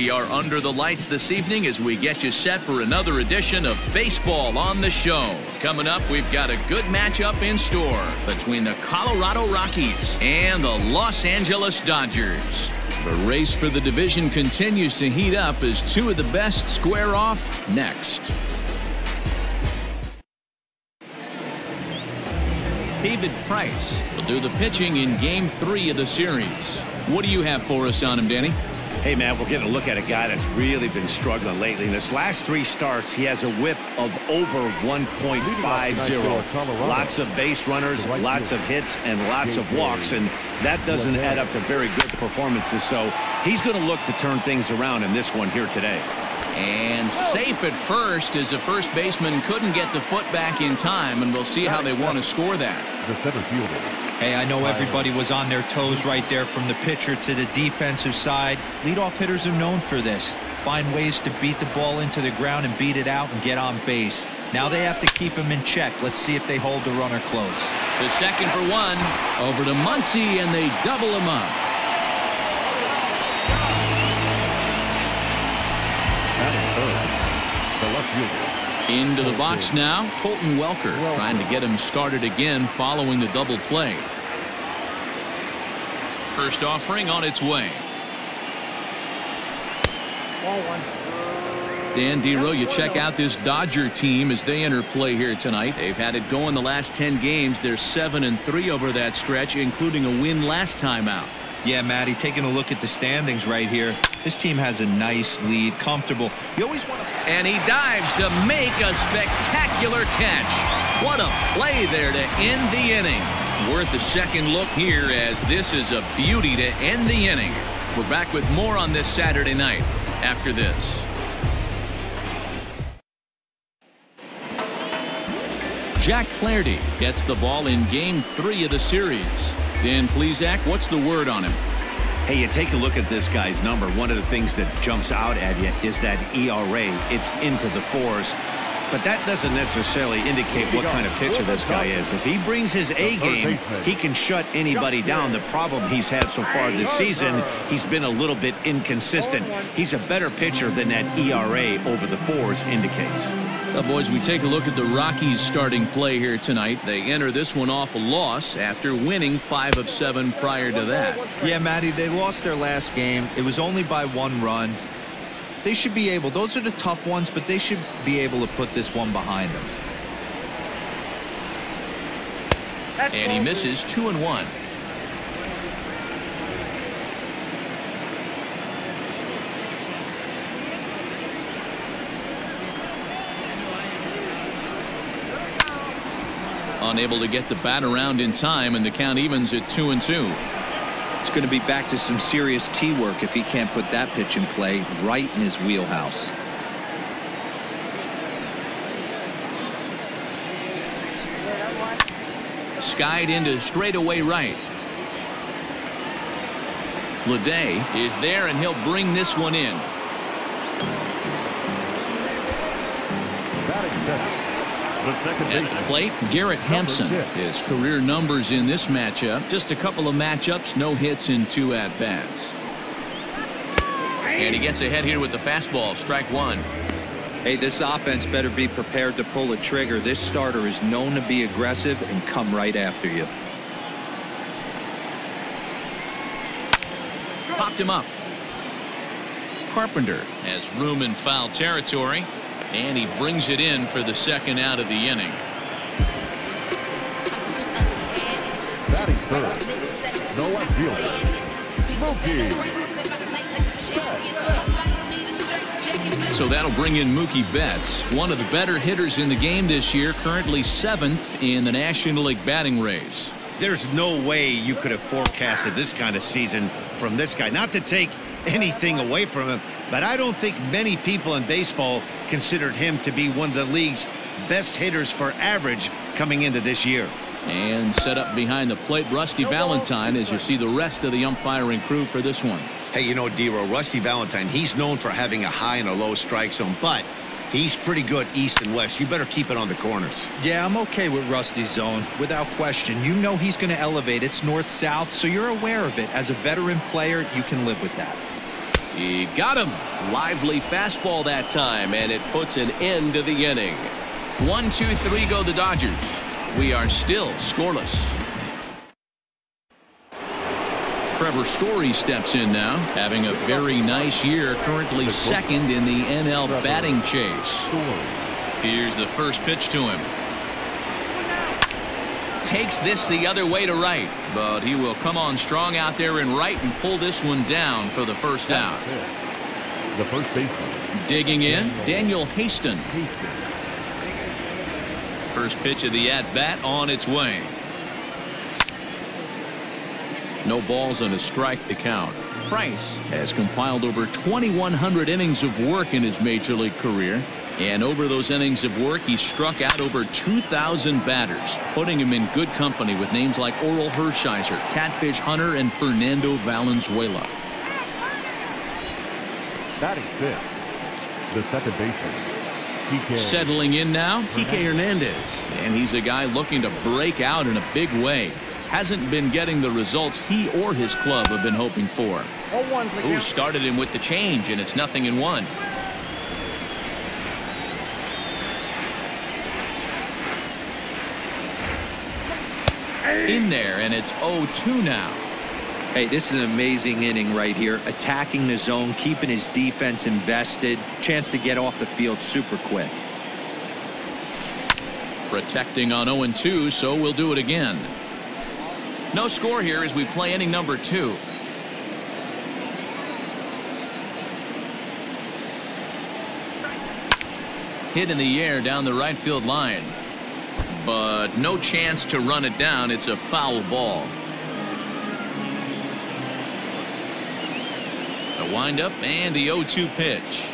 We are under the lights this evening as we get you set for another edition of Baseball on the Show. Coming up, we've got a good matchup in store between the Colorado Rockies and the Los Angeles Dodgers. The race for the division continues to heat up as two of the best square off next. David Price will do the pitching in Game 3 of the series. What do you have for us on him, Danny? Hey, man, we're getting a look at a guy that's really been struggling lately. In his last 3 starts, he has a whip of over 1.50. Lots of base runners, lots of hits, and lots of walks, and that doesn't add up to very good performances. So he's going to look to turn things around in this one here today. And safe at first as the first baseman couldn't get the foot back in time, and we'll see how they want to score that. The center fielder. Hey, I know everybody was on their toes right there from the pitcher to the defensive side. Leadoff hitters are known for this. Find ways to beat the ball into the ground and beat it out and get on base. Now they have to keep him in check. Let's see if they hold the runner close. The second for one. Over to Muncie, and they double him up. Into the box now, Colton Welker trying to get him started again following the double play. First offering on its way. Dan Dero, you check out this Dodger team as they enter play here tonight. They've had it going the last 10 games. They're 7-3 over that stretch, including a win last time out. Yeah, Matty, taking a look at the standings right here. This team has a nice lead, comfortable. You always want to... And he dives to make a spectacular catch. What a play there to end the inning. Worth a second look here as this is a beauty to end the inning. We're back with more on this Saturday night after this. Jack Flaherty gets the ball in Game 3 of the series. Dan Plesac, what's the word on him? Hey, you take a look at this guy's number. One of the things that jumps out at you is that ERA. It's into the 4s. But that doesn't necessarily indicate what kind of pitcher this guy is. If he brings his A game, he can shut anybody down. The problem he's had so far this season, he's been a little bit inconsistent. He's a better pitcher than that ERA over the 4s indicates. Well, boys, we take a look at the Rockies starting play here tonight. They enter this one off a loss after winning 5 of 7 prior to that. Yeah, Matty, they lost their last game. It was only by 1 run. They should be able, those are the tough ones, but they should be able to put this one behind them. And he misses 2-1. Unable to get the bat around in time, and the count evens at 2-2. It's going to be back to some serious tee work if he can't put that pitch in play right in his wheelhouse. Skied into straightaway right. Leday is there, and he'll bring this one in. At the plate, Garrett Hampson. His career numbers in this matchup, just a couple of matchups, no hits in 2 at-bats. And he gets ahead here with the fastball, strike 1. Hey, this offense better be prepared to pull a trigger. This starter is known to be aggressive and come right after you. Popped him up. Carpenter has room in foul territory. And he brings it in for the second out of the inning. Batting third, no outfielder, So that'll bring in Mookie Betts, one of the better hitters in the game this year, currently 7th in the National League batting race. There's no way you could have forecasted this kind of season from this guy. Not to take anything away from him, but I don't think many people in baseball considered him to be one of the league's best hitters for average coming into this year. And set up behind the plate, Rusty Valentine, as you see the rest of the umpiring crew for this one. Hey, you know, Dero, Rusty Valentine, he's known for having a high and a low strike zone, but he's pretty good east and west. You better keep it on the corners. Yeah, I'm okay with Rusty's zone, without question. You know he's going to elevate. It's north-south, so you're aware of it. As a veteran player, you can live with that. He got him. Lively fastball that time, and it puts an end to the inning. 1-2-3 go the Dodgers. We are still scoreless. Trevor Story steps in now, having a very nice year, currently second in the NL batting chase. Here's the first pitch to him. Takes this the other way to right, but he will come on strong out there in right and pull this one down for the first out. The first baseman. Digging in, Daniel Haston. First pitch of the at-bat on its way. No balls and a strike to count. Price has compiled over 2,100 innings of work in his major league career. And over those innings of work, he struck out over 2,000 batters, putting him in good company with names like Oral Hershiser, Catfish Hunter, and Fernando Valenzuela. Batting fifth, the second baseman. Settling in now, Kike Hernandez. And he's a guy looking to break out in a big way. Hasn't been getting the results he or his club have been hoping for. Who started him with the change, and it's 0-1. In there, and it's 0-2 now. Hey, this is an amazing inning right here. Attacking the zone, keeping his defense invested. Chance to get off the field super quick. Protecting on 0-2, so we'll do it again. No score here as we play inning number 2. Hit in the air down the right field line. But no chance to run it down. It's a foul ball. The windup and the 0-2 pitch.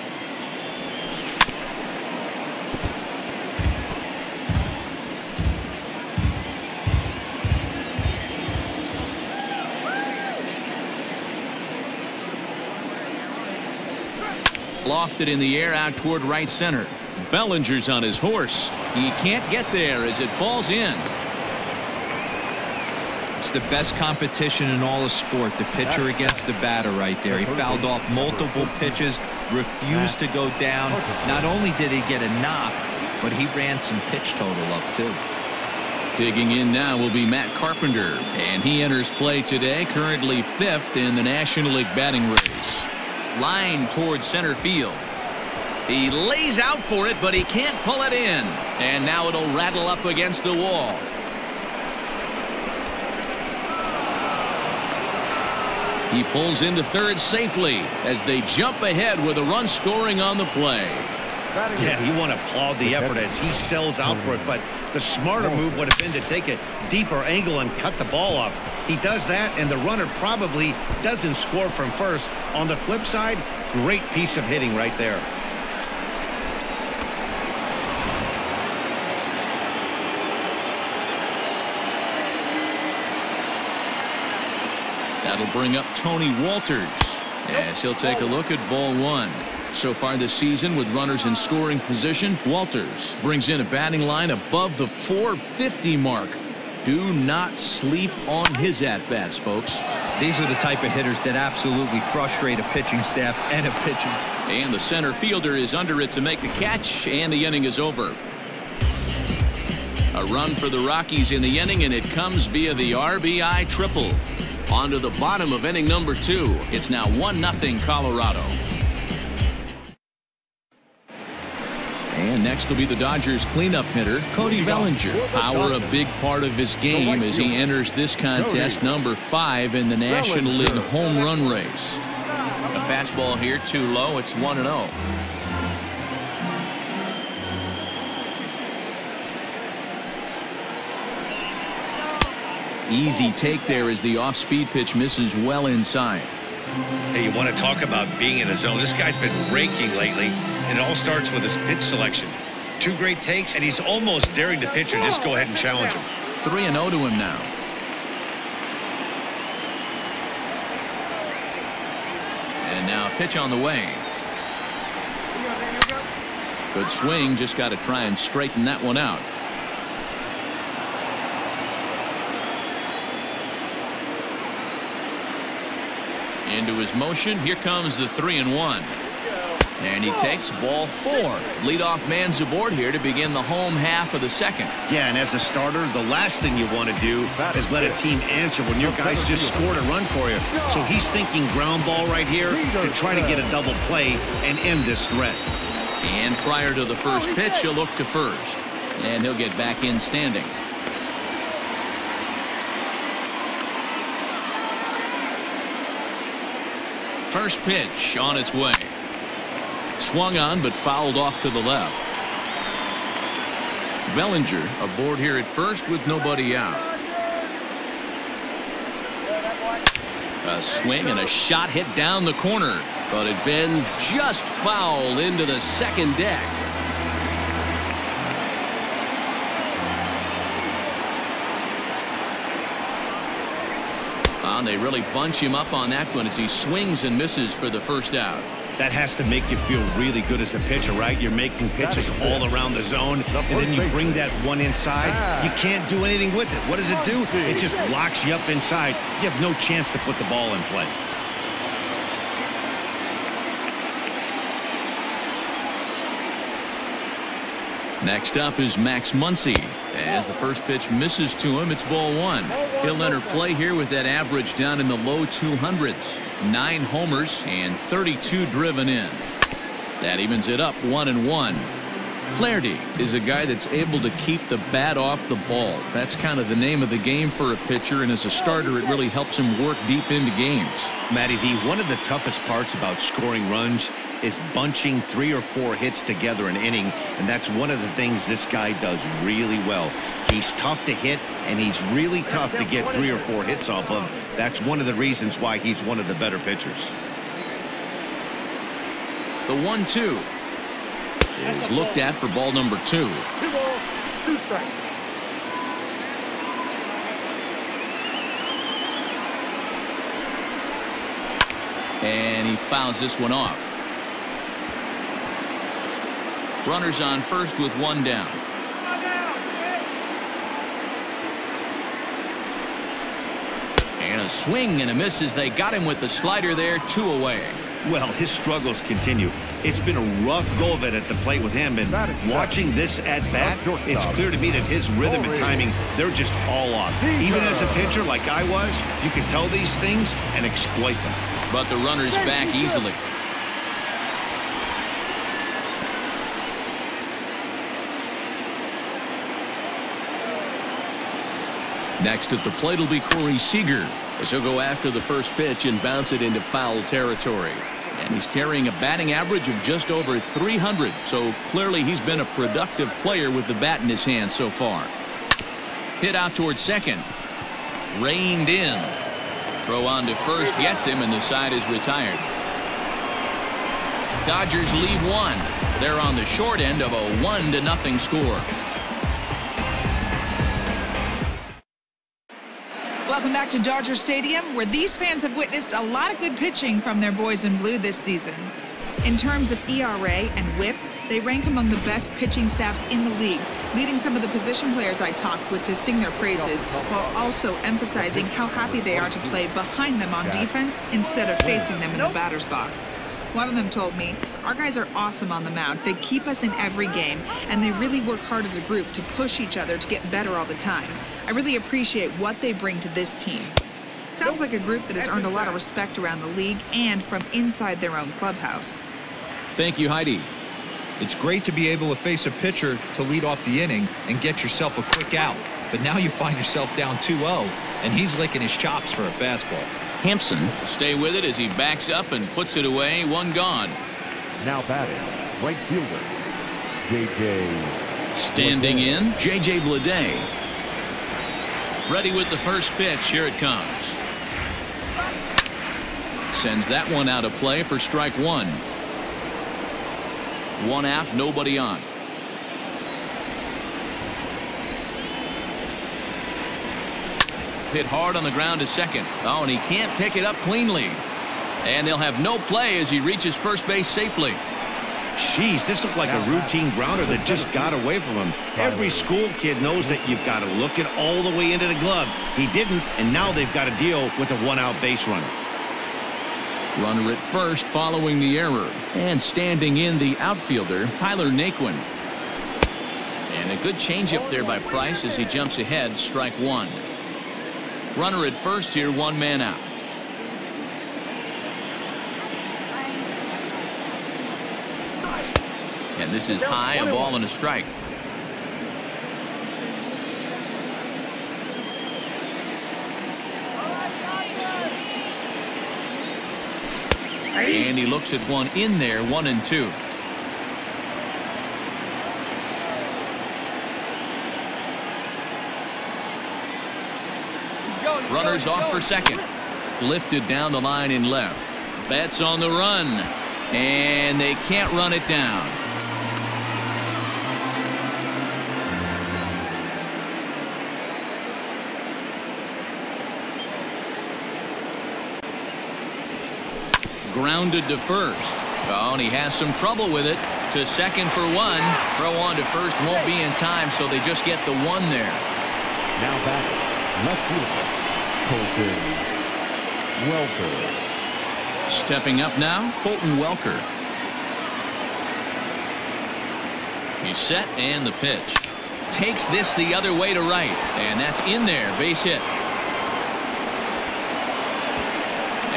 Lofted in the air out toward right center. Bellinger's on his horse. He can't get there as it falls in. It's the best competition in all of sport, the pitcher against the batter right there. He fouled off multiple pitches, refused to go down. Not only did he get a knock, but he ran some pitch total up too. Digging in now will be Matt Carpenter, and he enters play today, currently 5th in the National League batting race. Line towards center field. He lays out for it, but he can't pull it in. And now it'll rattle up against the wall. He pulls into third safely as they jump ahead with a run scoring on the play. Yeah, you want to applaud the effort as he sells out for it, but the smarter move would have been to take a deeper angle and cut the ball off. He does that, and the runner probably doesn't score from first. On the flip side, great piece of hitting right there. That'll bring up Tony Walters as he'll take a look at ball 1. So far this season with runners in scoring position, Walters brings in a batting line above the 450 mark. Do not sleep on his at-bats, folks. These are the type of hitters that absolutely frustrate a pitching staff and a pitcher. And the center fielder is under it to make the catch, and the inning is over. A run for the Rockies in the inning, and it comes via the RBI triple. On to the bottom of inning number 2. It's now 1-0 Colorado. And next will be the Dodgers cleanup hitter, Cody Bellinger. Power a big part of his game as he enters this contest, number 5 in the National League home run race. A fastball here too low. It's 1-0. Easy take there as the off-speed pitch misses well inside. Hey, you want to talk about being in a zone. This guy's been raking lately, and it all starts with his pitch selection. 2 great takes, and he's almost daring the pitcher just go ahead and challenge him. 3-0 to him now. And now a pitch on the way. Good swing, just got to try and straighten that one out. Into his motion. Here comes the 3-1. And he takes ball 4. Leadoff man's aboard here to begin the home half of the second. Yeah, and as a starter, the last thing you want to do is let a team answer when your guys just scored a run for you. So he's thinking ground ball right here to try to get a double play and end this threat. And prior to the first pitch, he'll look to first. And he'll get back in standing. First pitch on its way. Swung on but fouled off to the left. Bellinger aboard here at first with nobody out. A swing and a shot hit down the corner, but it bends just foul into the second deck. And they really bunch him up on that one as he swings and misses for the first out. That has to make you feel really good as a pitcher, right? You're making pitches all around the zone, and then you bring that one inside. You can't do anything with it. What does it do? It just locks you up inside. You have no chance to put the ball in play. Next up is Max Muncie. As the first pitch misses to him, it's ball 1. He'll enter play here with that average down in the low 200s. 9 homers and 32 driven in. That evens it up 1-1. Flaherty is a guy that's able to keep the bat off the ball. That's kind of the name of the game for a pitcher, and as a starter, it really helps him work deep into games. Matty V, one of the toughest parts about scoring runs is bunching 3 or 4 hits together an inning, and that's one of the things this guy does really well. He's tough to hit, and he's really tough to get 3 or 4 hits off of. That's one of the reasons why he's one of the better pitchers. The 1-2 is looked at for ball number 2. 2 balls, 2 strikes. And he fouls this one off. Runners on first with 1 down. And a swing and a miss as they got him with the slider there, 2 away. Well, his struggles continue. It's been a rough go of it at the plate with him, and watching this at bat, it's clear to me that his rhythm and timing, they're just all off. Even as a pitcher like I was, you can tell these things and exploit them. But the runner's back easily. Next at the plate will be Seeger, as he'll go after the first pitch and bounce it into foul territory. And he's carrying a batting average of just over 300, so clearly he's been a productive player with the bat in his hand so far. Hit out towards second. Reined in. Throw on to first gets him, and the side is retired. Dodgers leave 1. They're on the short end of a 1-0 score. Welcome back to Dodger Stadium, where these fans have witnessed a lot of good pitching from their boys in blue this season. In terms of ERA and WHIP, they rank among the best pitching staffs in the league, leading some of the position players I talked with to sing their praises, while also emphasizing how happy they are to play behind them on defense instead of facing them in the batter's box. One of them told me, "Our guys are awesome on the mound. They keep us in every game, and they really work hard as a group to push each other to get better all the time. I really appreciate what they bring to this team." Sounds like a group that has earned a lot of respect around the league and from inside their own clubhouse. Thank you, Heidi. It's great to be able to face a pitcher to lead off the inning and get yourself a quick out. But now you find yourself down 2-0, and he's licking his chops for a fastball. Hampson will stay with it as he backs up and puts it away. 1 gone. Now batting, right fielder, J.J. Standing in, J.J. Bleday. Ready with the first pitch. Here it comes. Sends that one out of play for strike 1. 1 out, nobody on. Hit hard on the ground to second. Oh, and he can't pick it up cleanly. And they'll have no play as he reaches first base safely. Jeez, this looked like a routine grounder that just got away from him. Every school kid knows that you've got to look it all the way into the glove. He didn't, and now they've got to deal with a 1-out base runner. Runner at first following the error. And standing in the outfielder, Tyler Naquin. And a good changeup there by Price as he jumps ahead, strike one. Runner at first here, one man out. And this is high, a ball and a strike. And he looks at one in there, 1-2. Runners off for second. Lifted down the line in left. Betts on the run. And they can't run it down. Grounded to first. Oh, and he has some trouble with it. To second for one. Throw on to first won't be in time, so they just get the one there. Now back, left fielder, Colton Welker. Stepping up now, Colton Welker. He's set, and the pitch. Takes this the other way to right, and that's in there, base hit.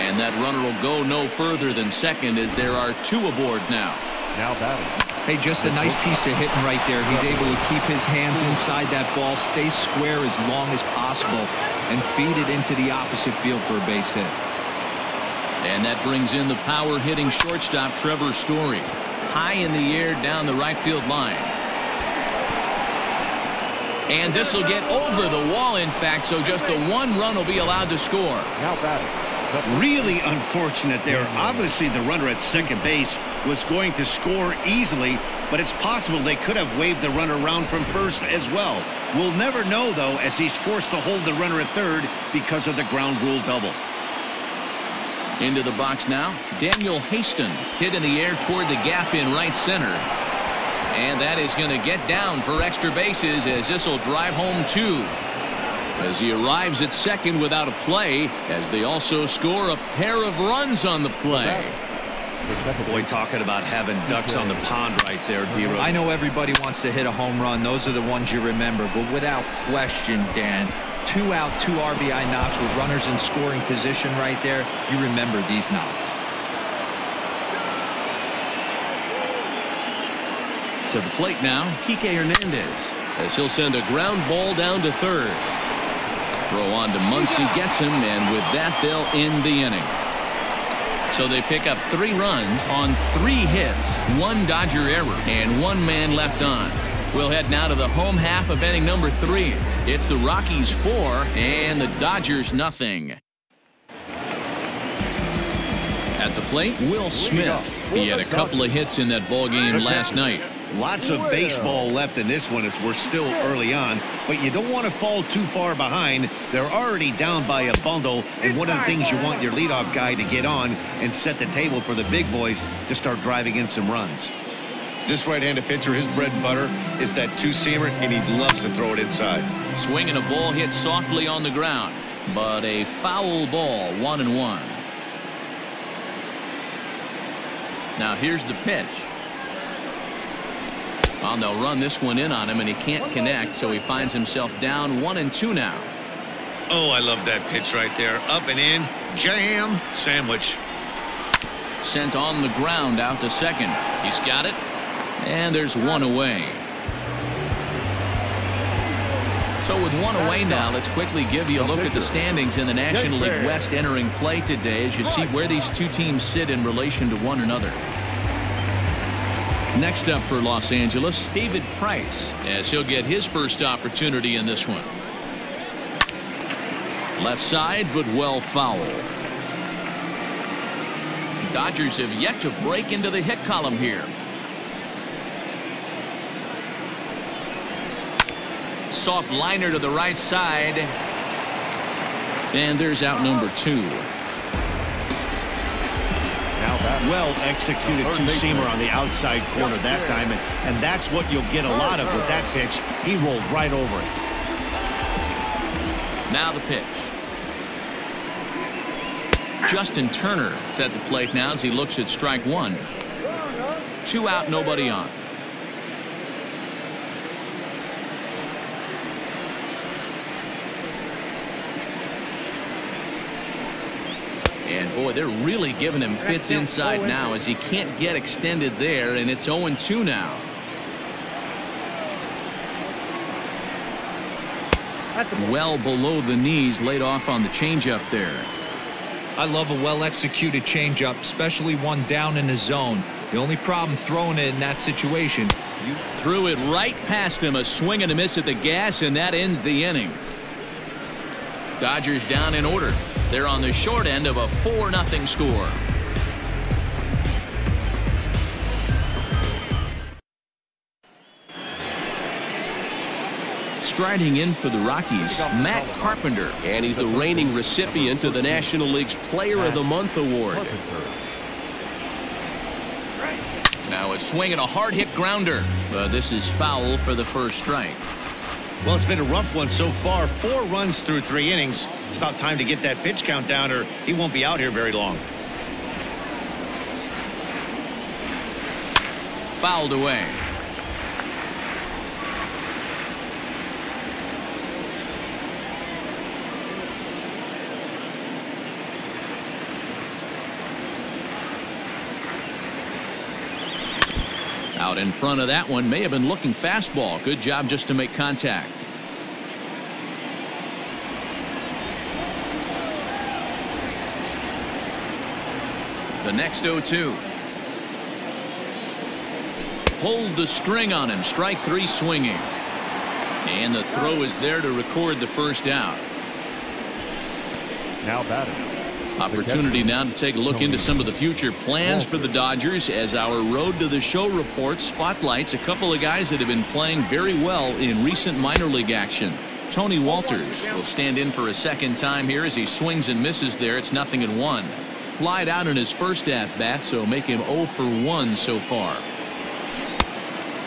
And that runner will go no further than second as there are two aboard now. Now batting. Hey, just a nice piece of hitting right there. He's able to keep his hands inside that ball, stay square as long as possible, and feed it into the opposite field for a base hit. And that brings in the power-hitting shortstop, Trevor Story. High in the air down the right field line. And this will get over the wall, in fact, so just the one run will be allowed to score. Now batting. Really unfortunate there. Obviously, the runner at second base was going to score easily, but it's possible they could have waved the runner around from first as well. We'll never know, though, as he's forced to hold the runner at third because of the ground rule double. Into the box now, Daniel Haston hit in the air toward the gap in right center. And that is going to get down for extra bases as this will drive home two. As he arrives at second without a play, as they also score a pair of runs on the play. Boy, talking about having ducks on the pond right there, D-Rose. I know everybody wants to hit a home run. Those are the ones you remember. But without question, Dan, 2 out, 2 RBI knocks with runners in scoring position right there. You remember these knocks. To the plate now, Kike Hernandez, as he'll send a ground ball down to third. Throw on to Muncie, gets him, and with that they'll end the inning. So they pick up 3 runs on 3 hits, 1 Dodger error, and 1 man left on. We'll head now to the home half of inning number 3. It's the Rockies 4 and the Dodgers nothing. At the plate, Will Smith. He had a couple of hits in that ball game last night. Lots of baseball left in this one as we're still early on, but you don't want to fall too far behind. They're already down by a bundle, and one of the things you want your leadoff guy to get on and set the table for the big boys to start driving in some runs. This right-handed pitcher, his bread and butter is that two-seamer, and he loves to throw it inside. Swinging a ball hit softly on the ground, but a foul ball, 1-1. Now here's the pitch. Well, they'll run this one in on him, and he can't connect, so he finds himself down 1-2 now. Oh, I love that pitch right there. Up and in, jam, sandwich. Sent on the ground out to second. He's got it, and there's 1 away. So with 1 away now, let's quickly give you a look at the standings in the National League West entering play today as you see where these two teams sit in relation to one another. Next up for Los Angeles, David Price, as he'll get his first opportunity in this one. Left side, but well foul. Dodgers have yet to break into the hit column here. Soft liner to the right side. And there's out number 2. Well executed two-seamer on the outside corner that time, and that's what you'll get a lot of with that pitch. He rolled right over it. Now the pitch. Justin Turner is at the plate now as he looks at strike one. 2 out, nobody on. And boy, they're really giving him fits inside now as he can't get extended there, and it's 0-2 now. Well below the knees, laid off on the changeup there. I love a well-executed changeup, especially one down in the zone. The only problem throwing it in that situation. Threw it right past him, a swing and a miss at the gas, and that ends the inning. Dodgers down in order. They're on the short end of a 4-0 score. Striding in for the Rockies, Matt Carpenter. And he's the reigning recipient of the National League's Player of the Month award. Now a swing and a hard hit grounder. This is foul for the first strike. Well, it's been a rough one so far. 4 runs through 3 innings. It's about time to get that pitch count down or he won't be out here very long. Fouled away. Out in front of that one, may have been looking fastball. Good job just to make contact. The next 0-2. Pulled the string on him. Strike 3 swinging. And the throw is there to record the first out. Now batting. Opportunity now to take a look into some of the future plans for the Dodgers as our Road to the Show report spotlights a couple of guys that have been playing very well in recent minor league action. Tony Walters will stand in for a second time here as he swings and misses there. It's 0-1. Flied out in his first at-bat, so make him 0 for 1 so far.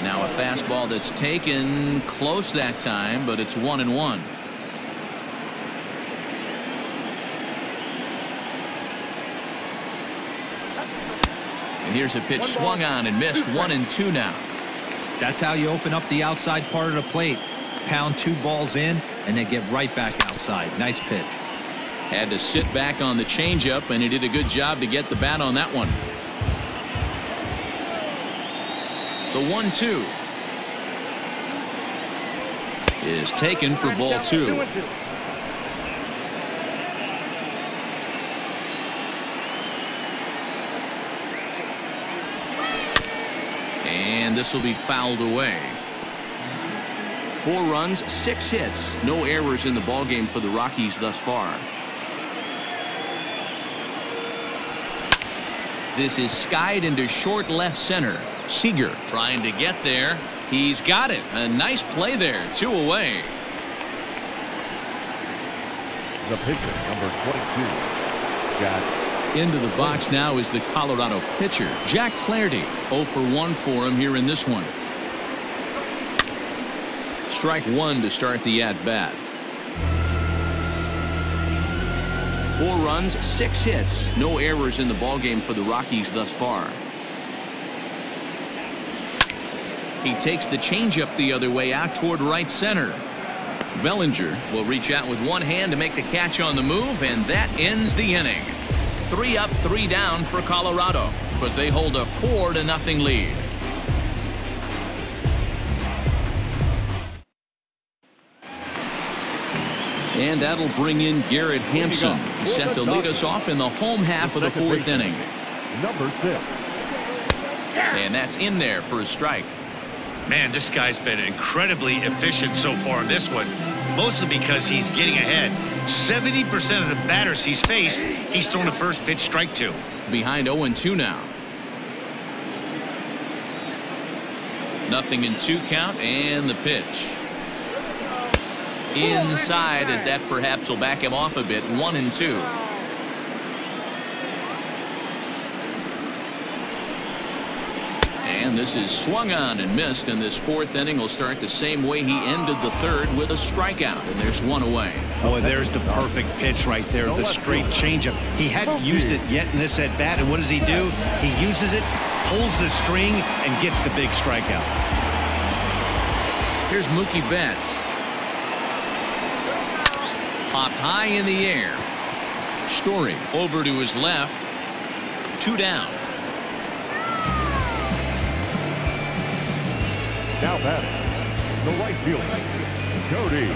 Now a fastball that's taken close that time, but it's 1-1. And here's a pitch swung on and missed. 1-2 now. That's how you open up the outside part of the plate. Pound 2 balls in and then get right back outside. Nice pitch. Had to sit back on the changeup, and he did a good job to get the bat on that one. The 1-2 is taken for ball 2. And this will be fouled away. 4 runs, 6 hits, no errors in the ballgame for the Rockies thus far. This is skied into short left center. Seeger trying to get there. He's got it. A nice play there. 2 away. The pitcher, number 22, got. Into the box now is the Colorado pitcher, Jack Flaherty. 0 for 1 for him here in this one. Strike 1 to start the at-bat. 4 runs, 6 hits, no errors in the ballgame for the Rockies thus far. He takes the changeup the other way out toward right center. Bellinger will reach out with one hand to make the catch on the move, and that ends the inning. 3 up, 3 down for Colorado, but they hold a 4-0 lead. And that'll bring in Garrett Hampson. He's set to lead us off in the home half of the 4th inning. Number 6. And that's in there for a strike. Man, this guy's been incredibly efficient so far in this one, mostly because he's getting ahead. 70% of the batters he's faced, he's thrown a first pitch strike to. Behind 0-2 now. 0-2 count, and the pitch. Inside, as that perhaps will back him off a bit. 1-2. And this is swung on and missed, and this fourth inning will start the same way he ended the third, with a strikeout, and there's one away. Boy, there's the perfect pitch right there, the straight changeup. He hadn't used it yet in this at bat, and what does he do? He uses it, pulls the string, and gets the big strikeout. Here's Mookie Betts. Popped high in the air. Story over to his left. 2 down. Now batting, the right fielder, Cody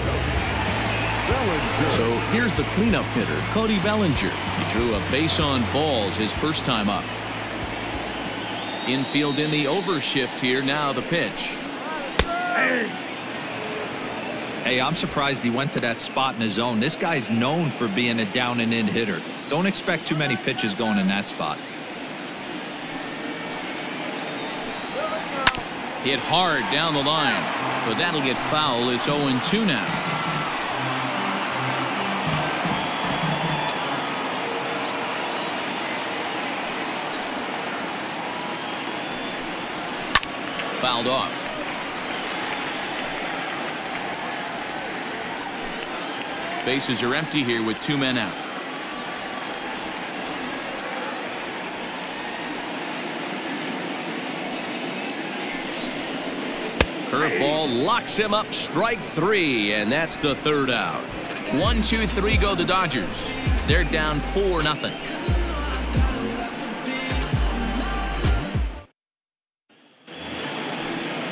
Bellinger. So here's the cleanup hitter, Cody Bellinger. He drew a base on balls his first time up. Infield in the overshift here. Now the pitch. Hey, I'm surprised he went to that spot in his own. This guy's known for being a down and in hitter. Don't expect too many pitches going in that spot. Hit hard down the line, but that'll get foul. It's 0-2 now. Fouled off. Bases are empty here with 2 men out. Curveball locks him up, strike 3, and that's the third out. 1, 2, 3 go the Dodgers. They're down 4-0.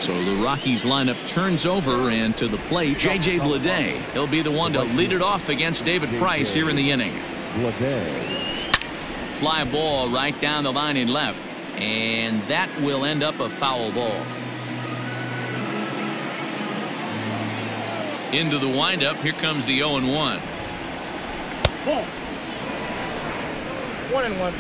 So the Rockies lineup turns over, and to the plate, J.J. Bleday. He'll be the one to lead it off against David Price here in the inning. Fly ball right down the line in left, and that will end up a foul ball. Into the windup, here comes the 0-1. 1-1.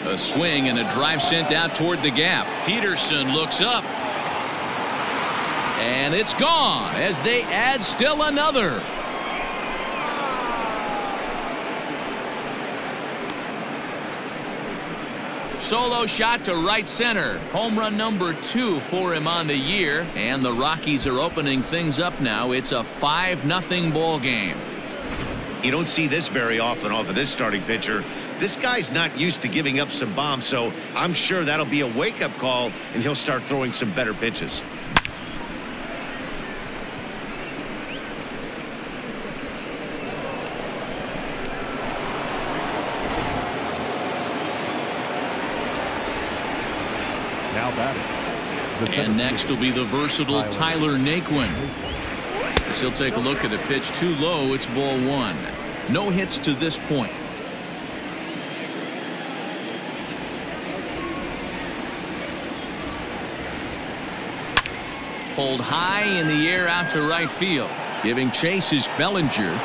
A swing and a drive sent out toward the gap. Peterson looks up. And it's gone as they add still another. Solo shot to right center. Home run number 2 for him on the year. And the Rockies are opening things up now. It's a 5-0 ball game. You don't see this very often off of this starting pitcher. This guy's not used to giving up some bombs, so I'm sure that'll be a wake-up call, and he'll start throwing some better pitches. Now batting. And next will be the versatile Tyler Naquin. As he'll take a look at the pitch. Too low. It's ball 1. No hits to this point. Pulled high in the air out to right field. Giving chase is Bellinger.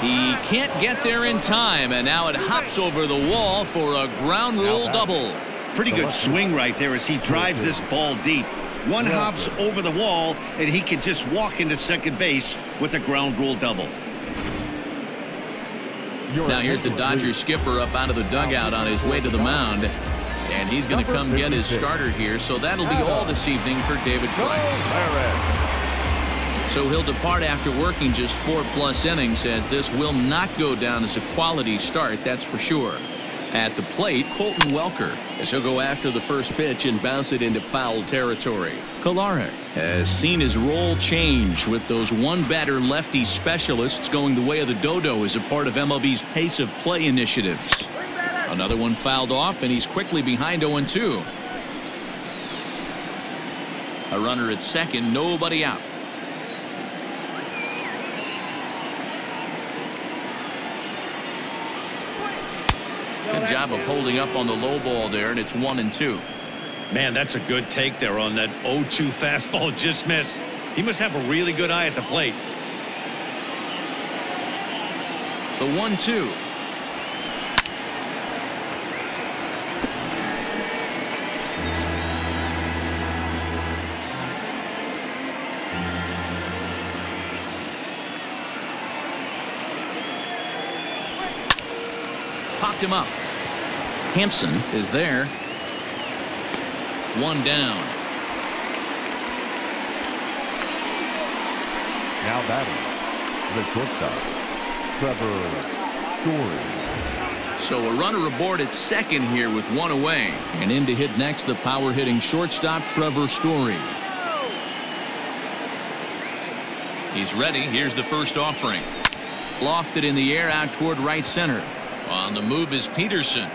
He can't get there in time, and now it hops over the wall for a ground rule double. Pretty good swing right there as he drives this ball deep. One hops over the wall, and he can just walk into second base with a ground rule double. Now here's the Dodgers skipper up out of the dugout on his way to the mound. And he's going to come get his starter here, so that'll be all this evening for David Price. So he'll depart after working just 4+ innings, as this will not go down as a quality start, that's for sure. At the plate, Colton Welker, as he'll go after the first pitch and bounce it into foul territory. Kolarek has seen his role change, with those one-batter lefty specialists going the way of the dodo as a part of MLB's pace of play initiatives. Another one fouled off, and he's quickly behind 0-2. A runner at second, nobody out. Good job of holding up on the low ball there, and it's 1-2. Man, that's a good take there on that 0-2 fastball. Just missed. He must have a really good eye at the plate. The 1-2. popped him up. Hampson is there. One down. Now batting, the shortstop, Trevor Story. So a runner aboard at second here with one away. And in to hit next, the power hitting shortstop, Trevor Story. He's ready. Here's the first offering. Lofted in the air out toward right center. On the move is Peterson.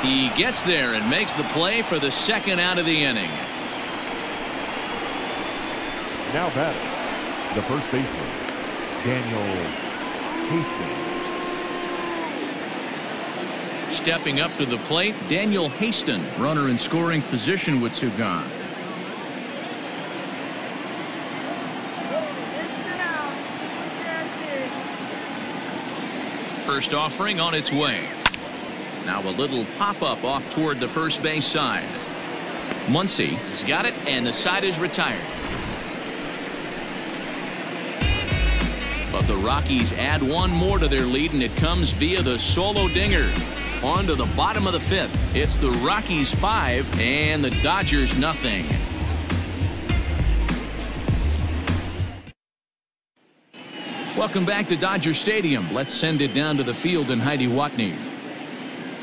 He gets there and makes the play for the second out of the inning. Now batting, the first baseman, Daniel Hastings. Stepping up to the plate, Daniel Hastings, runner in scoring position with two gone. First offering on its way. Now a little pop-up off toward the first base side. Muncie has got it, and the side is retired. But the Rockies add one more to their lead, and it comes via the solo dinger. On to the bottom of the fifth. It's the Rockies 5 and the Dodgers nothing. Welcome back to Dodger Stadium. Let's send it down to the field in Heidi Watney.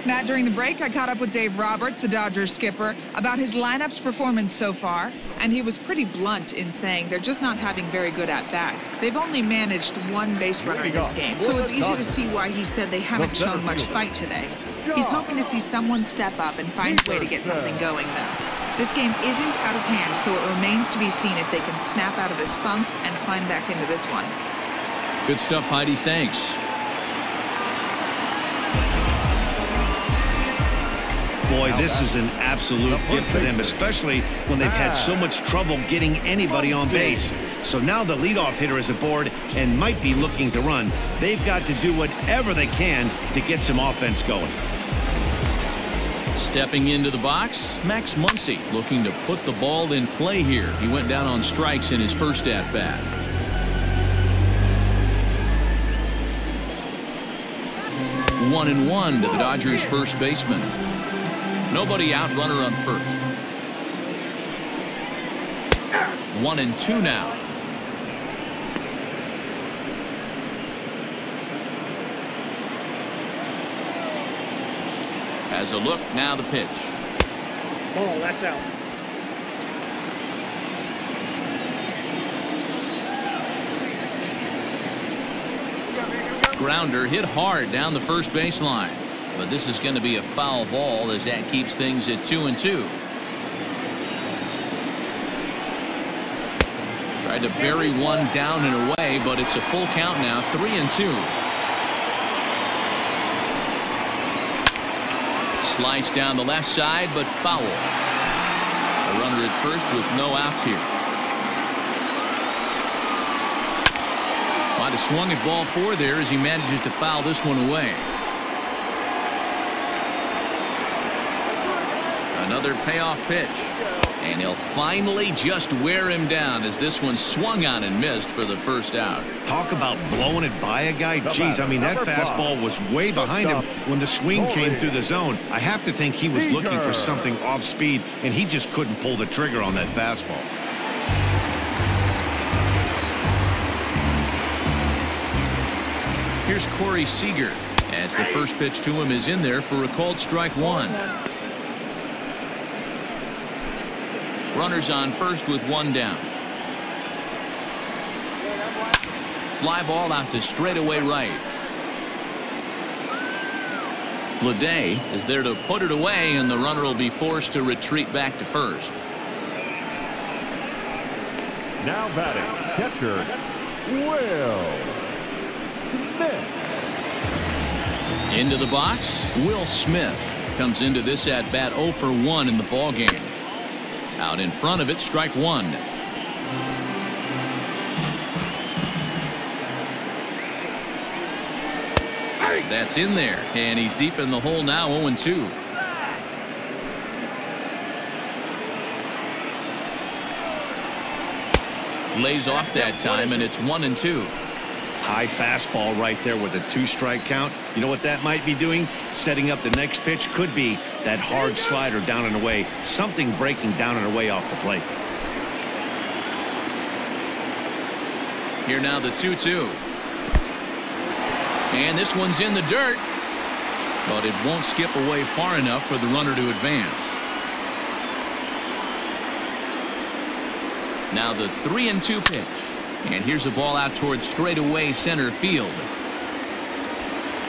Matt, during the break, I caught up with Dave Roberts, the Dodgers skipper, about his lineup's performance so far, and he was pretty blunt in saying they're just not having very good at-bats. They've only managed one base runner in this game, so it's easy to see why he said they haven't shown much fight today. He's hoping to see someone step up and find a way to get something going, though. This game isn't out of hand, so it remains to be seen if they can snap out of this funk and climb back into this one. Good stuff, Heidi. Thanks. Boy, this is an absolute gift for them, especially when they've had so much trouble getting anybody on base. So now the leadoff hitter is aboard and might be looking to run. They've got to do whatever they can to get some offense going. Stepping into the box, Max Muncie looking to put the ball in play here. He went down on strikes in his first at-bat. One and one to the Dodgers first baseman. Nobody out, runner on first. 1-2 now. Has a look, now the pitch. Oh, that's out. Grounder hit hard down the first baseline. But this is going to be a foul ball as that keeps things at 2-2. Tried to bury one down and away, but it's a full count now, 3-2. Slice down the left side, but foul. A runner at first with no outs here. Might have swung at ball 4 there as he manages to foul this one away. Another payoff pitch. And he'll finally just wear him down as this one swung on and missed for the first out. Talk about blowing it by a guy. Geez, I mean, that fastball was way behind him when the swing came through the zone. I have to think he was looking for something off speed, and he just couldn't pull the trigger on that fastball. Here's Corey Seeger as the first pitch to him is in there for a called strike one. Runners on first with one down. Fly ball out to straightaway right. Leday is there to put it away, and the runner will be forced to retreat back to first. Now batting, catcher, Will Smith. Into the box, Will Smith comes into this at bat 0 for 1 in the ball game. Out in front of it, strike one. That's in there, and he's deep in the hole now, 0-2. Lays off that time, and it's 1-2. High fastball right there with a 2-strike count. You know what that might be doing? Setting up the next pitch. Could be that hard slider down and away. Something breaking down and away off the plate. Here now the 2-2. And this one's in the dirt. But it won't skip away far enough for the runner to advance. Now the 3-2 pitch. And here's a ball out towards straightaway center field.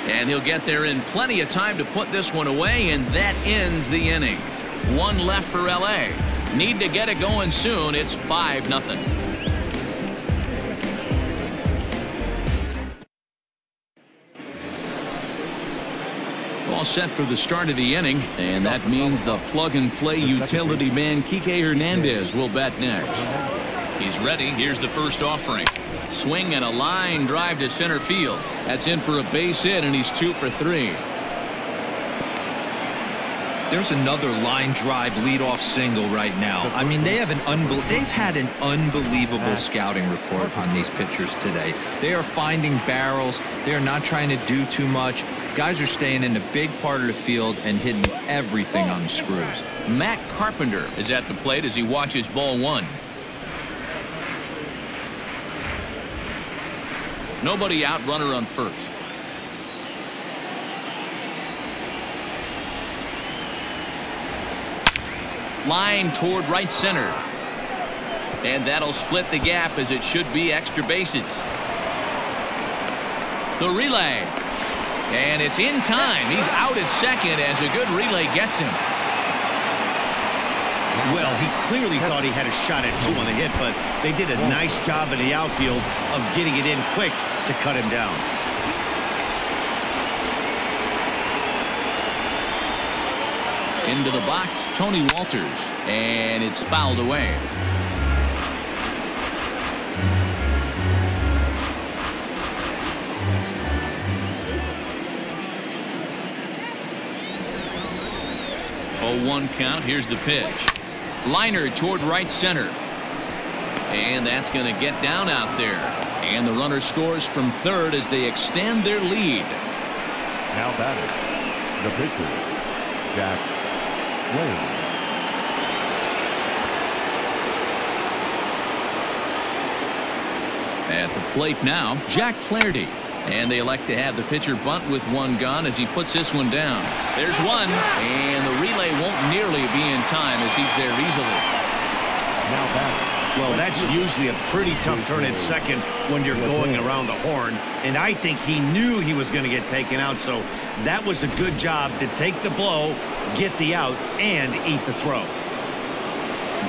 And he'll get there in plenty of time to put this one away, and that ends the inning. One left for LA. Need to get it going soon. It's 5-0. All set for the start of the inning, and that means the plug-and-play utility man Kike Hernandez will bat next. He's ready. Here's the first offering. Swing and a line drive to center field. That's in for a base hit, and he's 2 for 3. There's another line drive leadoff single right now. I mean, they've had an unbelievable scouting report on these pitchers today. They are finding barrels. They are not trying to do too much. Guys are staying in the big part of the field and hitting everything on the screws. Matt Carpenter is at the plate as he watches ball 1. Nobody out, runner on first. Line toward right center. And that'll split the gap, as it should be extra bases. The relay. And it's in time. He's out at second as a good relay gets him. Well, he clearly thought he had a shot at 2 on the hit, but they did a nice job in the outfield of getting it in quick to cut him down. Into the box, Tony Walters, and it's fouled away. Oh, 1 count. Here's the pitch. Liner toward right center. And that's going to get down out there. And the runner scores from third as they extend their lead. Now batting, the pitcher, Jack Flaherty. At the plate now, Jack Flaherty. And they elect to have the pitcher bunt with 1 gone as he puts this one down. There's 1, and the relay won't nearly be in time as he's there easily. Now batting. Well, that's usually a pretty tough turn at second when you're going around the horn, and I think he knew he was going to get taken out, so that was a good job to take the blow, get the out, and eat the throw.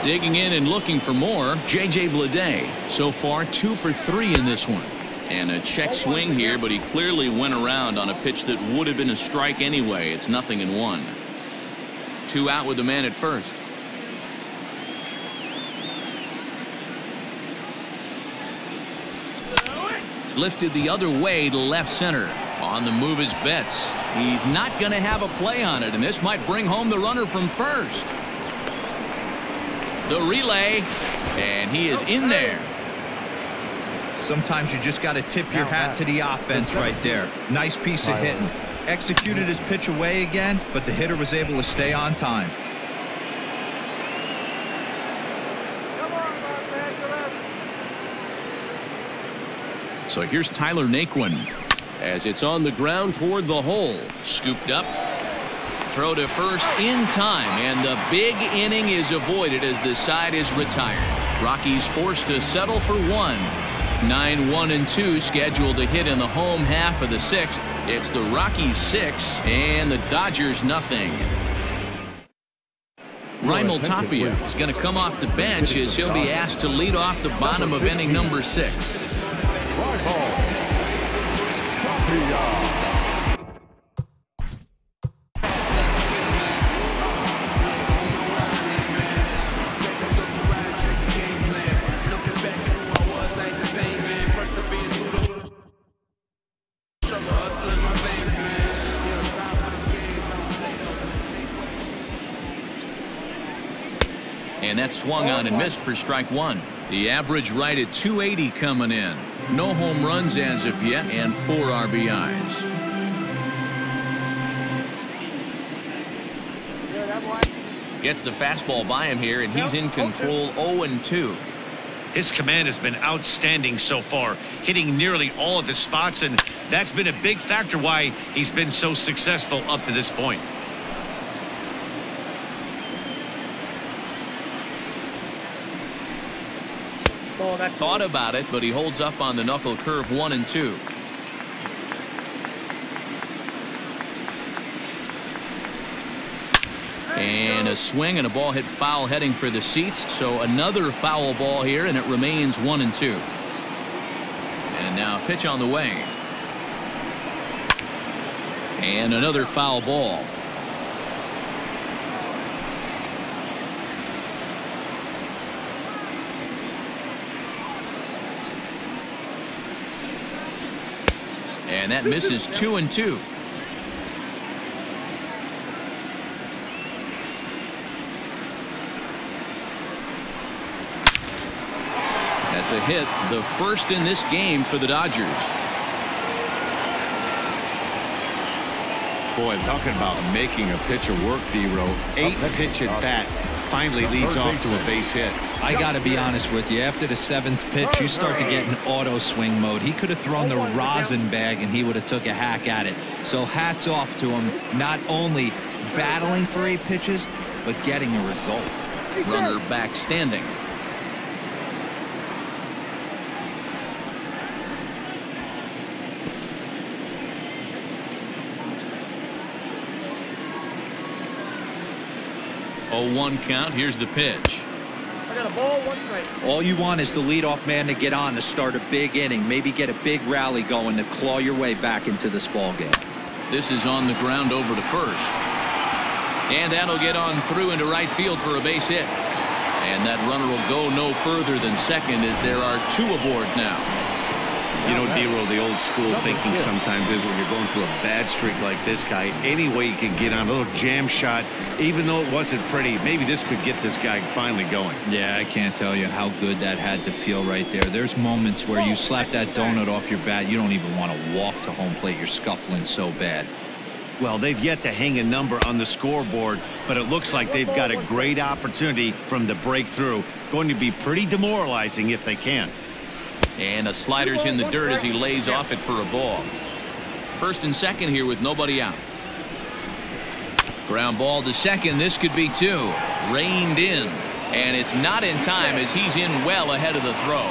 Digging in and looking for more, J.J. Bleday. So far, 2 for 3 in this one. And a check swing here, but he clearly went around on a pitch that would have been a strike anyway. It's 0-1. 2 out with the man at first. Lifted the other way to left center. On the move is Betts. He's not going to have a play on it, and this might bring home the runner from first. The relay, and he is in there. Sometimes you just got to tip your hat to the offense right there. Nice piece of hitting. Executed his pitch away again, but the hitter was able to stay on time. So here's Tyler Naquin as it's on the ground toward the hole. Scooped up. Throw to first in time, and the big inning is avoided as the side is retired. Rockies forced to settle for 1. 9-1-2 scheduled to hit in the home half of the 6th. It's the Rockies 6 and the Dodgers nothing. Raimel Tapia is going to come off the bench as he'll be asked to lead off the bottom of inning number 6. And that swung on and missed for strike 1. The average right at 280 coming in. No home runs as of yet, and 4 RBIs. Gets the fastball by him here, and he's in control. 0-2. His command has been outstanding so far, hitting nearly all of his spots, and that's been a big factor why he's been so successful up to this point. Thought about it, but he holds up on the knuckle curve. 1-2. And a swing and a ball hit foul heading for the seats. So another foul ball here, and it remains 1-2. And now a pitch on the way. And another foul ball. And that misses. 2-2. That's a hit, the first in this game for the Dodgers. Boy, talking about making a pitcher work, D-Row. 8-pitch at bat finally leads off to a base hit. I got to be honest with you. After the 7th pitch, you start to get in auto swing mode. He could have thrown the rosin bag and he would have took a hack at it. So hats off to him, not only battling for 8 pitches, but getting a result. Runner back standing. Oh, 1 count. Here's the pitch. I got a ball, 1 strike. All you want is the leadoff man to get on to start a big inning, maybe get a big rally going to claw your way back into this ball game. This is on the ground over to first. And that'll get on through into right field for a base hit. And that runner will go no further than second as there are 2 aboard now. You know, D-Row, the old school thinking sometimes is when you're going through a bad streak like this guy, any way you can get on a little jam shot, even though it wasn't pretty, maybe this could get this guy finally going. Yeah, I can't tell you how good that had to feel right there. There's moments where you slap that donut off your bat, you don't even want to walk to home plate. You're scuffling so bad. Well, they've yet to hang a number on the scoreboard, but it looks like they've got a great opportunity from the breakthrough. Going to be pretty demoralizing if they can't. And a slider's in the dirt as he lays off it for a ball. First and second here with nobody out. Ground ball to second. This could be 2. Reined in. And it's not in time as he's in well ahead of the throw.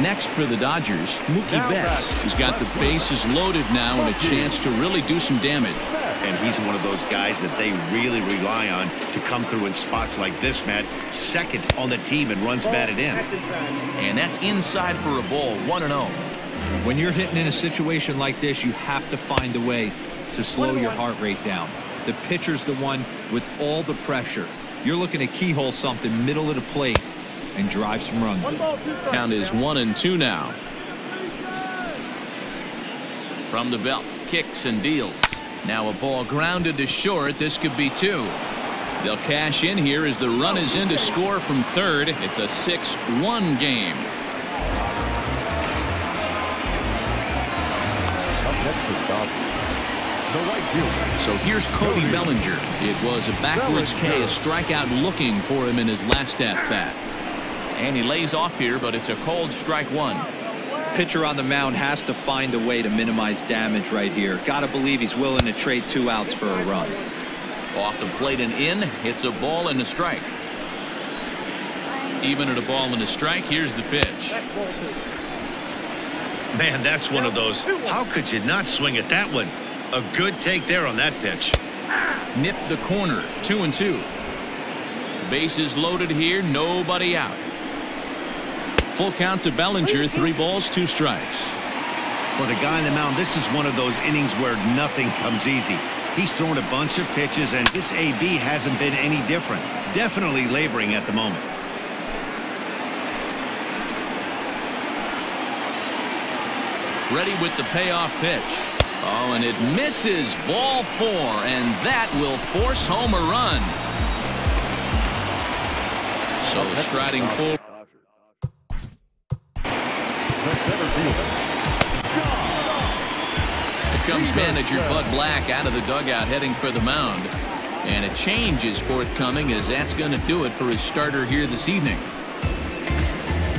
Next for the Dodgers, Mookie Betts. He's got the bases loaded now and a chance to really do some damage. And he's one of those guys that they really rely on to come through in spots like this, Matt. Second on the team and runs batted in. And that's inside for a ball. 1-0. When you're hitting in a situation like this, you have to find a way to slow your heart rate down. The pitcher's the one with all the pressure. You're looking to keyhole something middle of the plate and drive some runs in. Count is 1-2 now. From the belt, kicks and deals. Now a ball grounded to short. This could be 2. They'll cash in here as the run is in to score from third. It's a 6-1 game. So here's Cody Bellinger. It was a backwards K, a strikeout looking for him in his last at-bat. And he lays off here, but it's a cold strike 1. Pitcher on the mound has to find a way to minimize damage right here. Got to believe he's willing to trade 2 outs for a run. Off the plate and in. It's a ball and a strike. Even at a ball and a strike, here's the pitch. Man, that's one of those. How could you not swing at that one? A good take there on that pitch. Nipped the corner. 2-2. Bases loaded here. Nobody out. Full count to Bellinger. 3 balls, 2 strikes. For the guy on the mound, this is one of those innings where nothing comes easy. He's thrown a bunch of pitches, and this AB hasn't been any different. Definitely laboring at the moment. Ready with the payoff pitch. Oh, and it misses. Ball 4, and that will force home a run. So striding forward. comes manager Bud Black out of the dugout heading for the mound. And a change is forthcoming, as that's going to do it for his starter here this evening.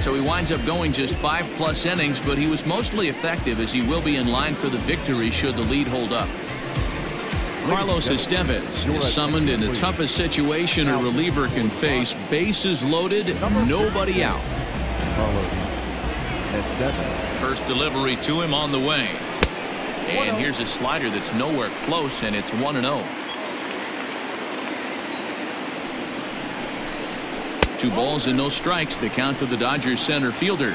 So he winds up going just 5+ innings, but he was mostly effective, as he will be in line for the victory should the lead hold up. Carlos Estevez is summoned in the toughest situation a reliever can face. Bases loaded, nobody out. First delivery to him on the way. And here's a slider that's nowhere close, and it's 1-0. 2 balls and no strikes, the count to the Dodgers center fielder.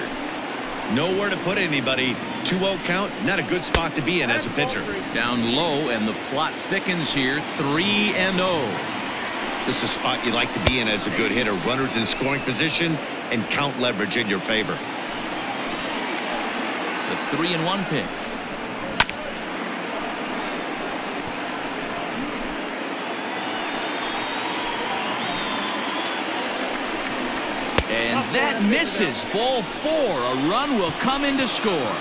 Nowhere to put anybody. 2-0 count, not a good spot to be in as a pitcher. Down low, and the plot thickens here. 3-0. This is a spot you like to be in as a good hitter. Runners in scoring position and count leverage in your favor. The 3-1 pitch. And that misses. Ball 4. A run will come in to score.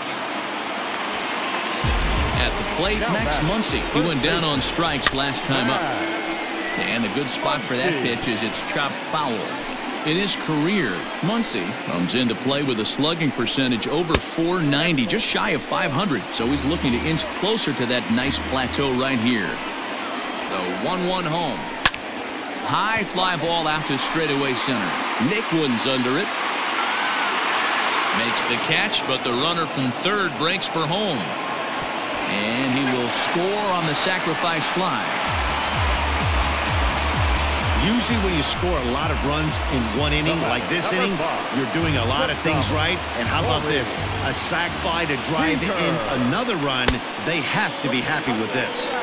At the plate, Max Muncie. He went down on strikes last time up. And a good spot for that pitch is it's chopped foul. In his career, Muncie comes into play with a slugging percentage over .490, just shy of .500. So he's looking to inch closer to that nice plateau right here. The 1-1 home. High fly ball out to straightaway center. Naquin's under it. Makes the catch, but the runner from third breaks for home. And he will score on the sacrifice fly. Usually when you score a lot of runs in one inning, like this inning, you're doing a lot of things right. And how about this? A sac fly to drive in another run. They have to be happy with this.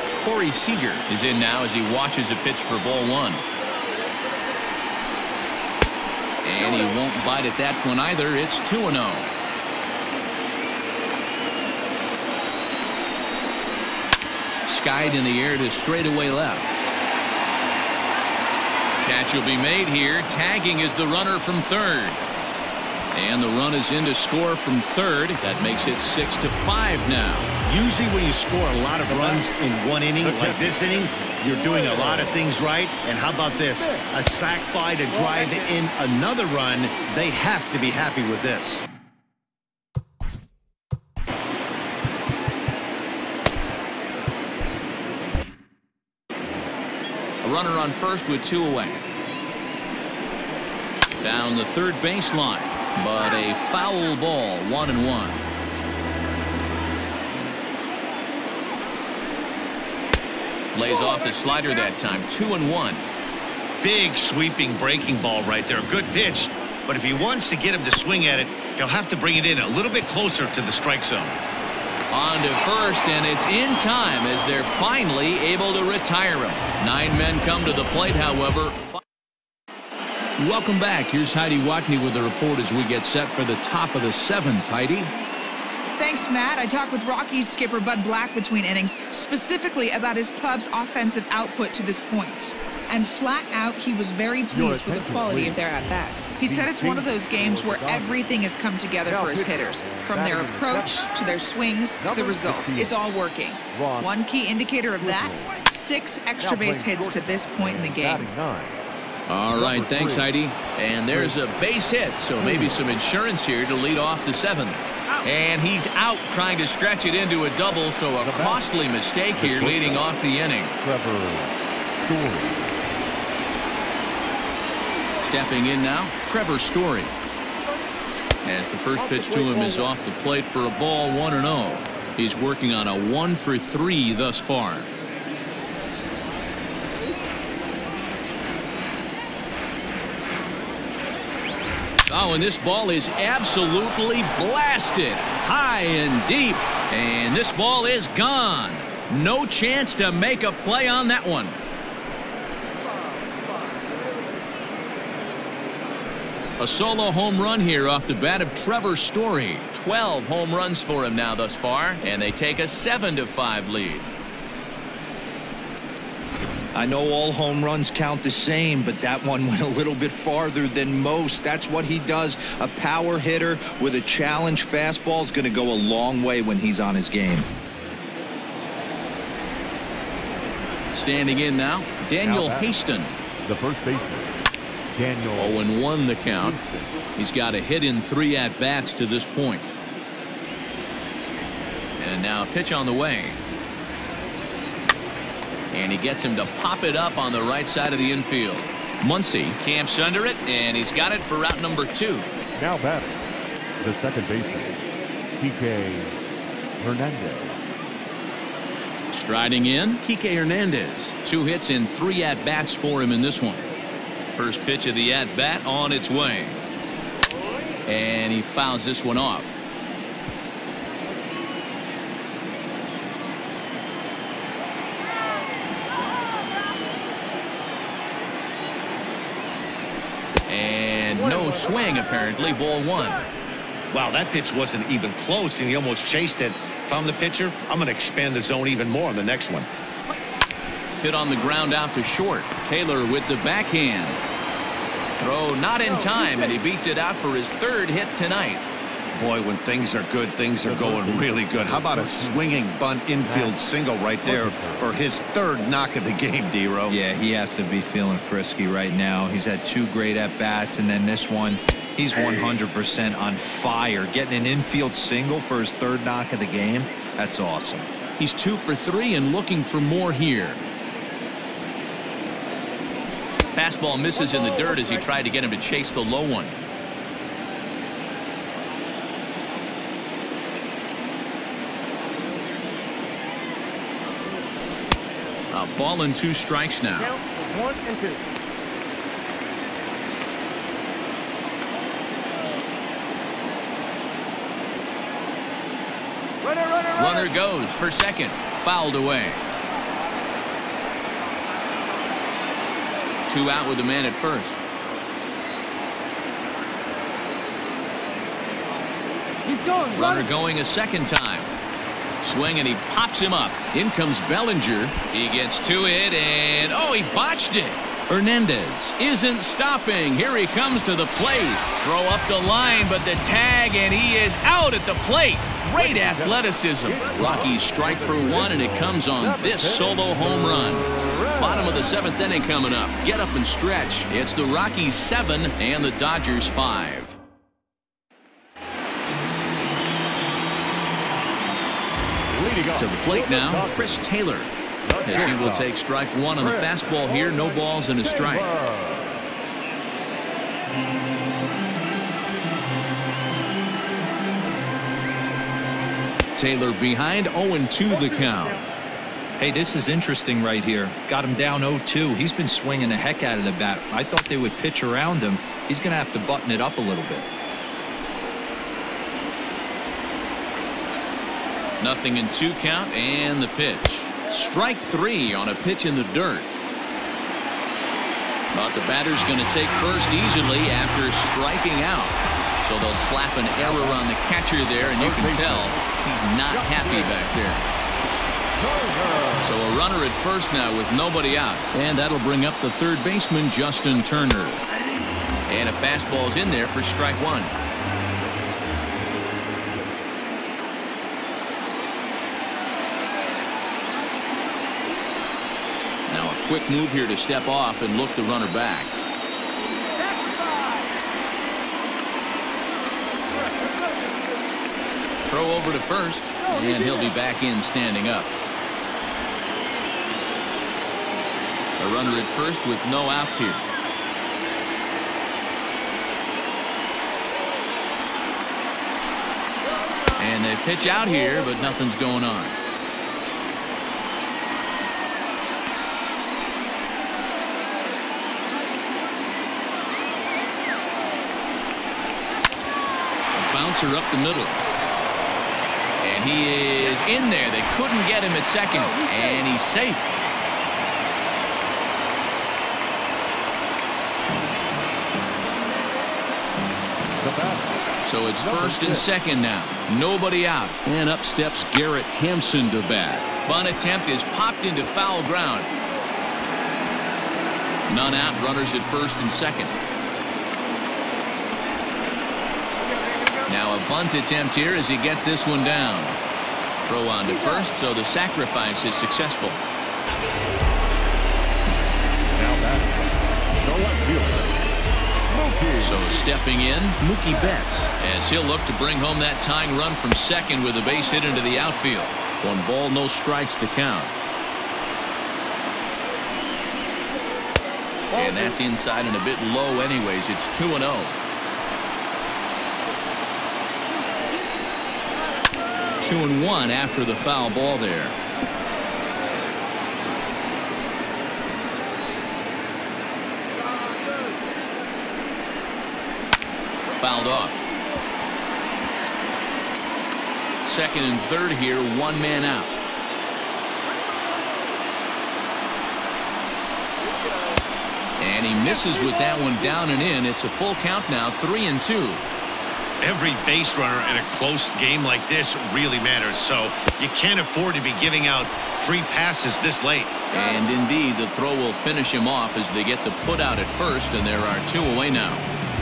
Seeger is in now as he watches a pitch for ball 1. And he won't bite at that one either. It's 2-0. Skied in the air to straightaway left. Catch will be made here. Tagging is the runner from third. And the run is in to score from third. That makes it 6-5 now. Usually when you score a lot of runs in one inning, like this inning, you're doing a lot of things right. And how about this? A sac fly to drive in another run. They have to be happy with this. A runner on first with 2 away. Down the third baseline, but a foul ball, 1-1. Lays off the slider that time. 2-1. Big sweeping breaking ball right there. Good pitch. But if he wants to get him to swing at it, he'll have to bring it in a little bit closer to the strike zone. On to first, and it's in time as they're finally able to retire him. 9 men come to the plate, however. Welcome back. Here's Heidi Watney with the report as we get set for the top of the 7th. Heidi? Thanks, Matt. I talked with Rockies skipper Bud Black between innings, specifically about his club's offensive output to this point. And flat out, he was very pleased with the quality of their at-bats. He said it's one of those games where everything has come together for his hitters. From their approach to their swings, the results. It's all working. One key indicator of that, 6 extra base hits to this point in the game. All right, thanks, Heidi. And there's a base hit, so maybe some insurance here to lead off the 7th. And he's out trying to stretch it into a double, so a costly mistake here leading off the inning. Stepping in now, Trevor Story. As the first pitch to him is off the plate for a ball, 1-0. He's working on a 1-for-3 thus far. Oh, and this ball is absolutely blasted high and deep. And this ball is gone. No chance to make a play on that one. A solo home run here off the bat of Trevor Story. 12 home runs for him now thus far, and they take a 7-5 lead. I know all home runs count the same, but that one went a little bit farther than most. That's what he does. A power hitter with a challenge fastball is going to go a long way when he's on his game. Standing in now, Daniel Haston. The first baseman, Daniel. 0-1 the count. He's got a hit in 3 at-bats to this point. And now a pitch on the way. And he gets him to pop it up on the right side of the infield. Muncie camps under it, and he's got it for route number 2. Now batting, the second baseman, Kike Hernandez. Striding in, Kike Hernandez. 2 hits in 3 at-bats for him in this one. First pitch of the at-bat on its way. And he fouls this one off. And no swing, apparently. Ball 1. Wow, that pitch wasn't even close, and he almost chased it. If I'm the pitcher, I'm going to expand the zone even more on the next one. Hit on the ground out to short. Taylor with the backhand. Throw not in time, and he beats it out for his 3rd hit tonight. Boy, when things are good, things are going really good. How about a swinging bunt infield single right there for his 3rd knock of the game, D-Row? Yeah, he has to be feeling frisky right now. He's had 2 great at-bats, and then this one, he's 100% on fire. Getting an infield single for his 3rd knock of the game, that's awesome. He's 2 for 3 and looking for more here. Fastball misses in the dirt as he tried to get him to chase the low one. A ball and 2 strikes now. 1 and 2. Runner goes for second. Fouled away. 2 out with the man at first. He's going. Runner going a second time. Swing, and he pops him up. In comes Bellinger. He gets to it, and oh, he botched it. Hernandez isn't stopping. Here he comes to the plate. Throw up the line, but the tag, and he is out at the plate. Great athleticism. Rockies strike for 1, and it comes on this solo home run. Bottom of the 7th inning coming up. Get up and stretch. It's the Rockies 7 and the Dodgers 5. To the plate now, Chris Taylor, as he will take strike 1 on the fastball here. No balls and a strike. Taylor behind, 0-2 the count. Hey, this is interesting right here. Got him down 0-2. He's been swinging the heck out of the bat. I thought they would pitch around him. He's going to have to button it up a little bit. 0-2 count, and the pitch. Strike 3 on a pitch in the dirt. Thought the batter's going to take first easily after striking out. So they'll slap an error on the catcher there, and you can tell he's not happy back there. So a runner at first now with nobody out. And that'll bring up the 3rd baseman, Justin Turner. And a fastball's in there for strike 1. Now a quick move here to step off and look the runner back. Throw over to first, and he'll be back in standing up. A runner at first with no outs here. And they pitch out here, but nothing's going on. A bouncer up the middle. And he is in there. They couldn't get him at second, and he's safe. So it's first and second now. Nobody out. And up steps Garrett Hampson to bat. Bunt attempt is popped into foul ground. None out. Runners at first and second. Now a bunt attempt here as he gets this one down. Throw on to first, so the sacrifice is successful. Now batting, the left fielder, Mookie. So stepping in, Mookie Betts, as he'll look to bring home that tying run from second with a base hit into the outfield. 1 ball, no strikes to count. And that's inside and a bit low anyways. It's 2-0. 2-1 after the foul ball there. Fouled off. Second and third here, 1 man out. And he misses with that one down and in. It's a full count now, 3-2. Every base runner in a close game like this really matters, so you can't afford to be giving out free passes this late. And indeed, the throw will finish him off as they get the put out at first, and there are 2 away now.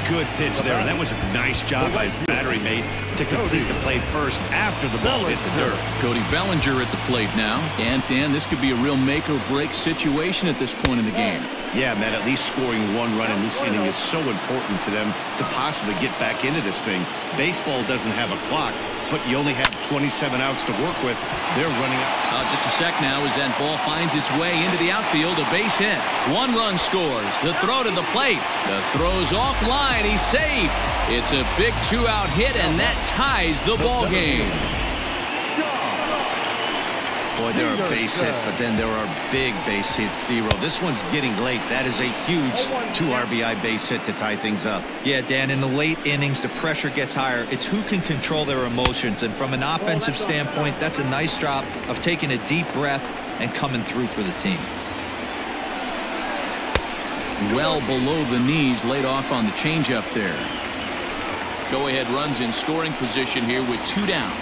Good pitch there, and that was a nice job by his battery mate to complete the play first after the ball hit the dirt. Cody Bellinger at the plate now. And Dan, this could be a real make or break situation at this point in the game. Yeah, Matt, at least scoring 1 run in this inning is so important to them to possibly get back into this thing. Baseball doesn't have a clock, but you only have 27 outs to work with. They're running out. Just a sec now as that ball finds its way into the outfield. A base hit. 1 run scores. The throw to the plate. The throw's offline. He's safe. It's a big 2-out hit, and that ties the ball game. Boy, there are base hits, but then there are big base hits, D-Roll. This one's getting late. That is a huge 2 RBI base hit to tie things up. Yeah, Dan, in the late innings, the pressure gets higher. It's who can control their emotions. And from an offensive standpoint, that's a nice job of taking a deep breath and coming through for the team. Well below the knees, laid off on the changeup there. Go-ahead runs in scoring position here with 2 down.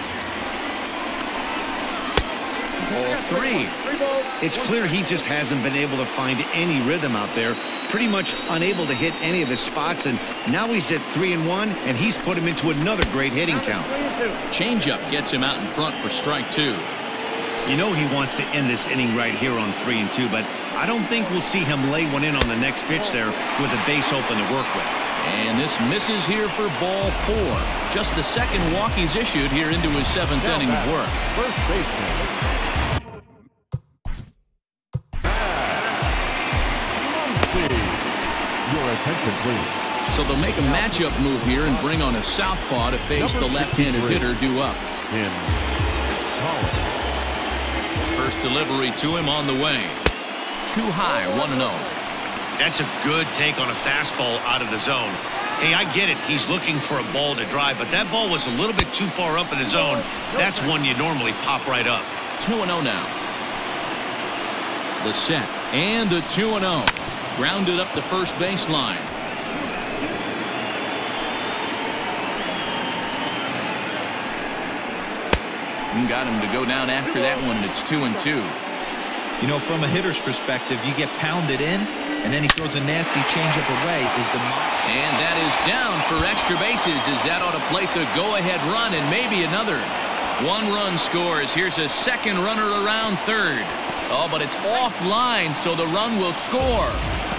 Ball 3. It's clear he just hasn't been able to find any rhythm out there. Pretty much unable to hit any of his spots, and now he's at 3-1, and he's put him into another great hitting count. Changeup gets him out in front for strike 2. You know he wants to end this inning right here on 3-2, but I don't think we'll see him lay one in on the next pitch there with a base open to work with. And this misses here for ball 4. Just the second walk he's issued here into his 7th inning of work. First baseman. Your attention, please. So they'll make a matchup move here and bring on a southpaw to face the left-handed hitter due up. In Colorado. First delivery to him on the way. Too high, 1-0. That's a good take on a fastball out of the zone. Hey, I get it. He's looking for a ball to drive, but that ball was a little bit too far up in the zone. That's one you normally pop right up. 2-0 now. The set and the 2-0. Grounded up the first baseline. Got him to go down after that one, and it's 2-2. You know, from a hitter's perspective, you get pounded in, and then he throws a nasty changeup away. And that is down for extra bases as that ought to plate the go-ahead run and maybe another. 1 run scores. Here's a second runner around third. Oh, but it's offline, so the run will score.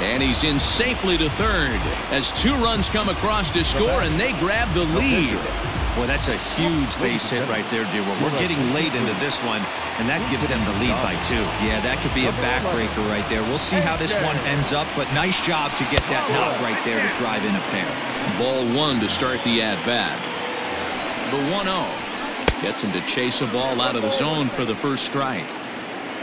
And he's in safely to third as 2 runs come across to score, and they grab the lead. Boy, that's a huge base hit right there, D-Roll. We're getting late into this one, and that gives them the lead by 2. Yeah, that could be a backbreaker right there. We'll see how this one ends up, but nice job to get that knob right there to drive in a pair. Ball 1 to start the at-bat. The 1-0 gets him to chase a ball out of the zone for the first strike.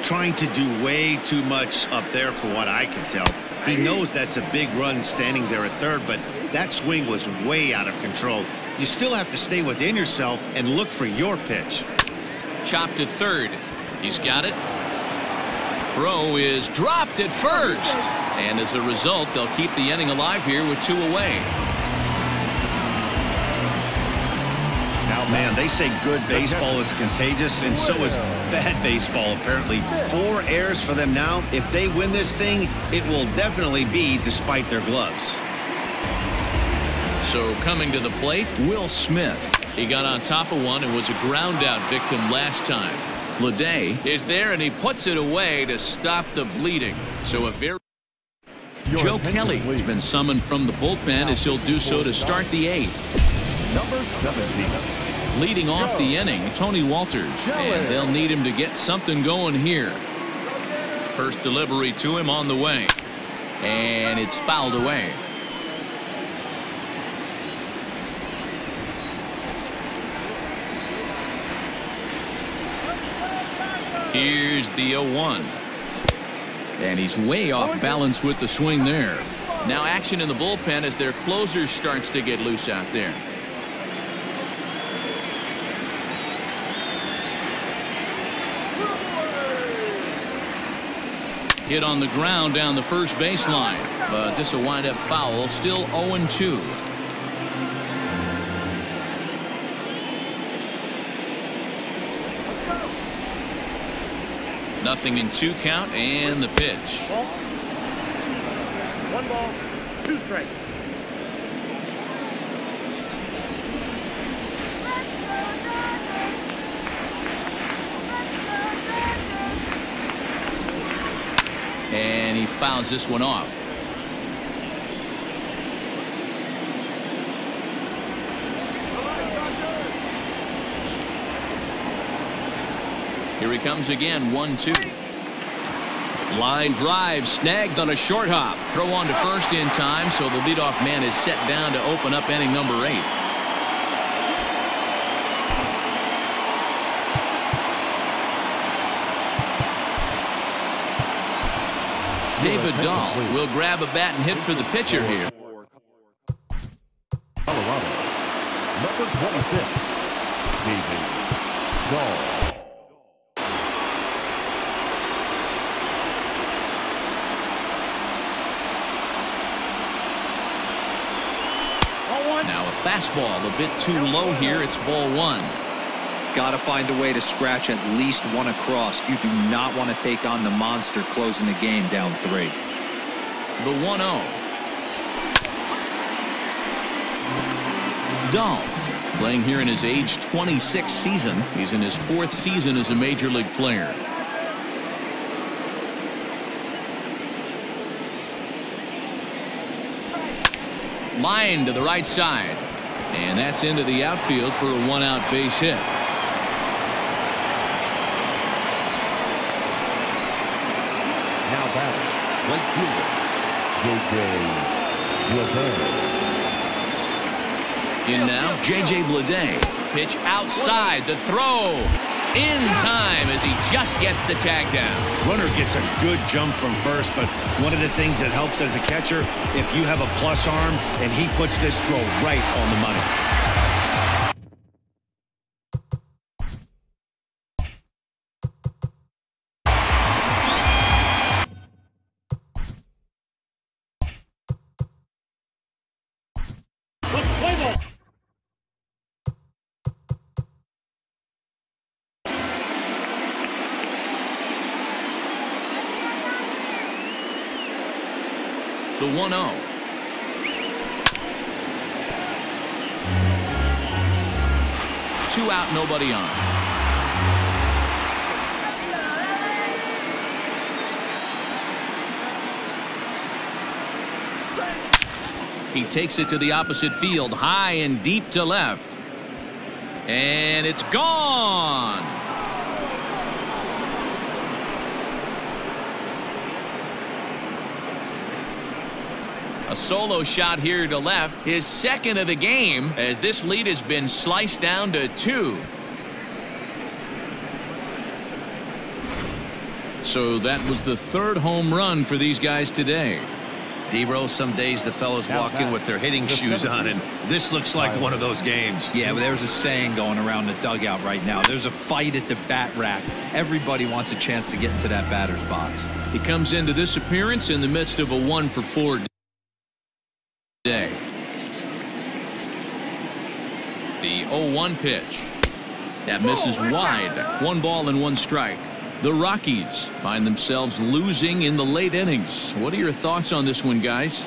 Trying to do way too much up there for what I can tell. He knows that's a big run standing there at third, but that swing was way out of control. You still have to stay within yourself and look for your pitch. Chopped at third. He's got it. Throw is dropped at first. And as a result, they'll keep the inning alive here with 2 away. Now, man, they say good baseball is contagious, and so is bad baseball, apparently. 4 errors for them now. If they win this thing, it will definitely be despite their gloves. So coming to the plate, Will Smith. He got on top of one and was a ground-out victim last time. Leday is there, and he puts it away to stop the bleeding. So a very... Joe Kelly has been summoned from the bullpen as he'll do so to start the 8th. Number 17. Leading off the inning, Tony Walters, and they'll need him to get something going here. First delivery to him on the way, and it's fouled away. Here's the 0-1. And he's way off balance with the swing there. Now action in the bullpen as their closer starts to get loose out there. Hit on the ground down the first baseline, but this will wind up foul. Still 0-2. Nothing in 2 count, and the pitch. 1 ball, 2 strikes. And he fouls this one off. Here he comes again, 1-2. Line drive snagged on a short hop. Throw on to first in time, so the leadoff man is set down to open up inning number 8. David Dahl will grab a bat and hit for the pitcher here. Colorado. Number 26. David Dahl. Now a fastball a bit too low here. It's ball 1. Got to find a way to scratch at least one across. You do not want to take on the monster closing the game down 3. The 1-0. Dahl playing here in his age 26 season. He's in his 4th season as a major league player. Line to the right side, and that's into the outfield for a 1-out base hit. Now batting, right fielder, J.J. Bleday. In now, J.J. Bleday. Pitch outside, the throw in time as he just gets the tag down. Runner gets a good jump from first, but one of the things that helps as a catcher, if you have a plus arm and he puts this throw right on the money. The 1-0. Two out, nobody on. He takes it to the opposite field, high and deep to left. And it's gone. A solo shot here to left, his 2nd of the game, as this lead has been sliced down to 2. So that was the 3rd home run for these guys today. D-Roll, some days the fellows walk in with their hitting shoes on, and this looks like one of those games. Yeah, but there's a saying going around the dugout right now. There's a fight at the bat rack. Everybody wants a chance to get into that batter's box. He comes into this appearance in the midst of a 1-for-4 day. The 0-1 pitch. That misses wide. 1 ball and 1 strike. The Rockies find themselves losing in the late innings. What are your thoughts on this one, guys?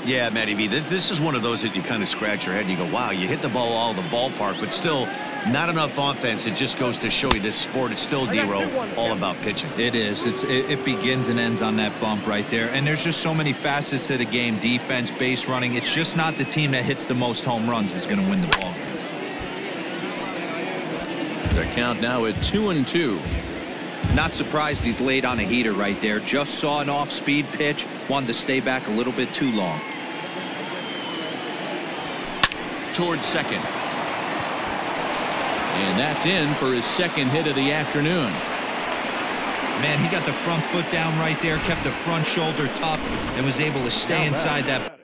Yeah, Matty V, this is one of those that you kind of scratch your head and you go, wow, you hit the ball all the ballpark, but still not enough offense. It just goes to show you this sport is still, D-Row, all about pitching. It is. It begins and ends on that bump right there. And there's just so many facets to the game. Defense, base running. It's just not the team that hits the most home runs is going to win the ball game. The count now at 2-2. Not surprised he's laid on a heater right there. Just saw an off-speed pitch. Wanted to stay back a little bit too long. Towards second. And that's in for his second hit of the afternoon. Man, he got the front foot down right there, kept the front shoulder tough, and was able to stay inside that.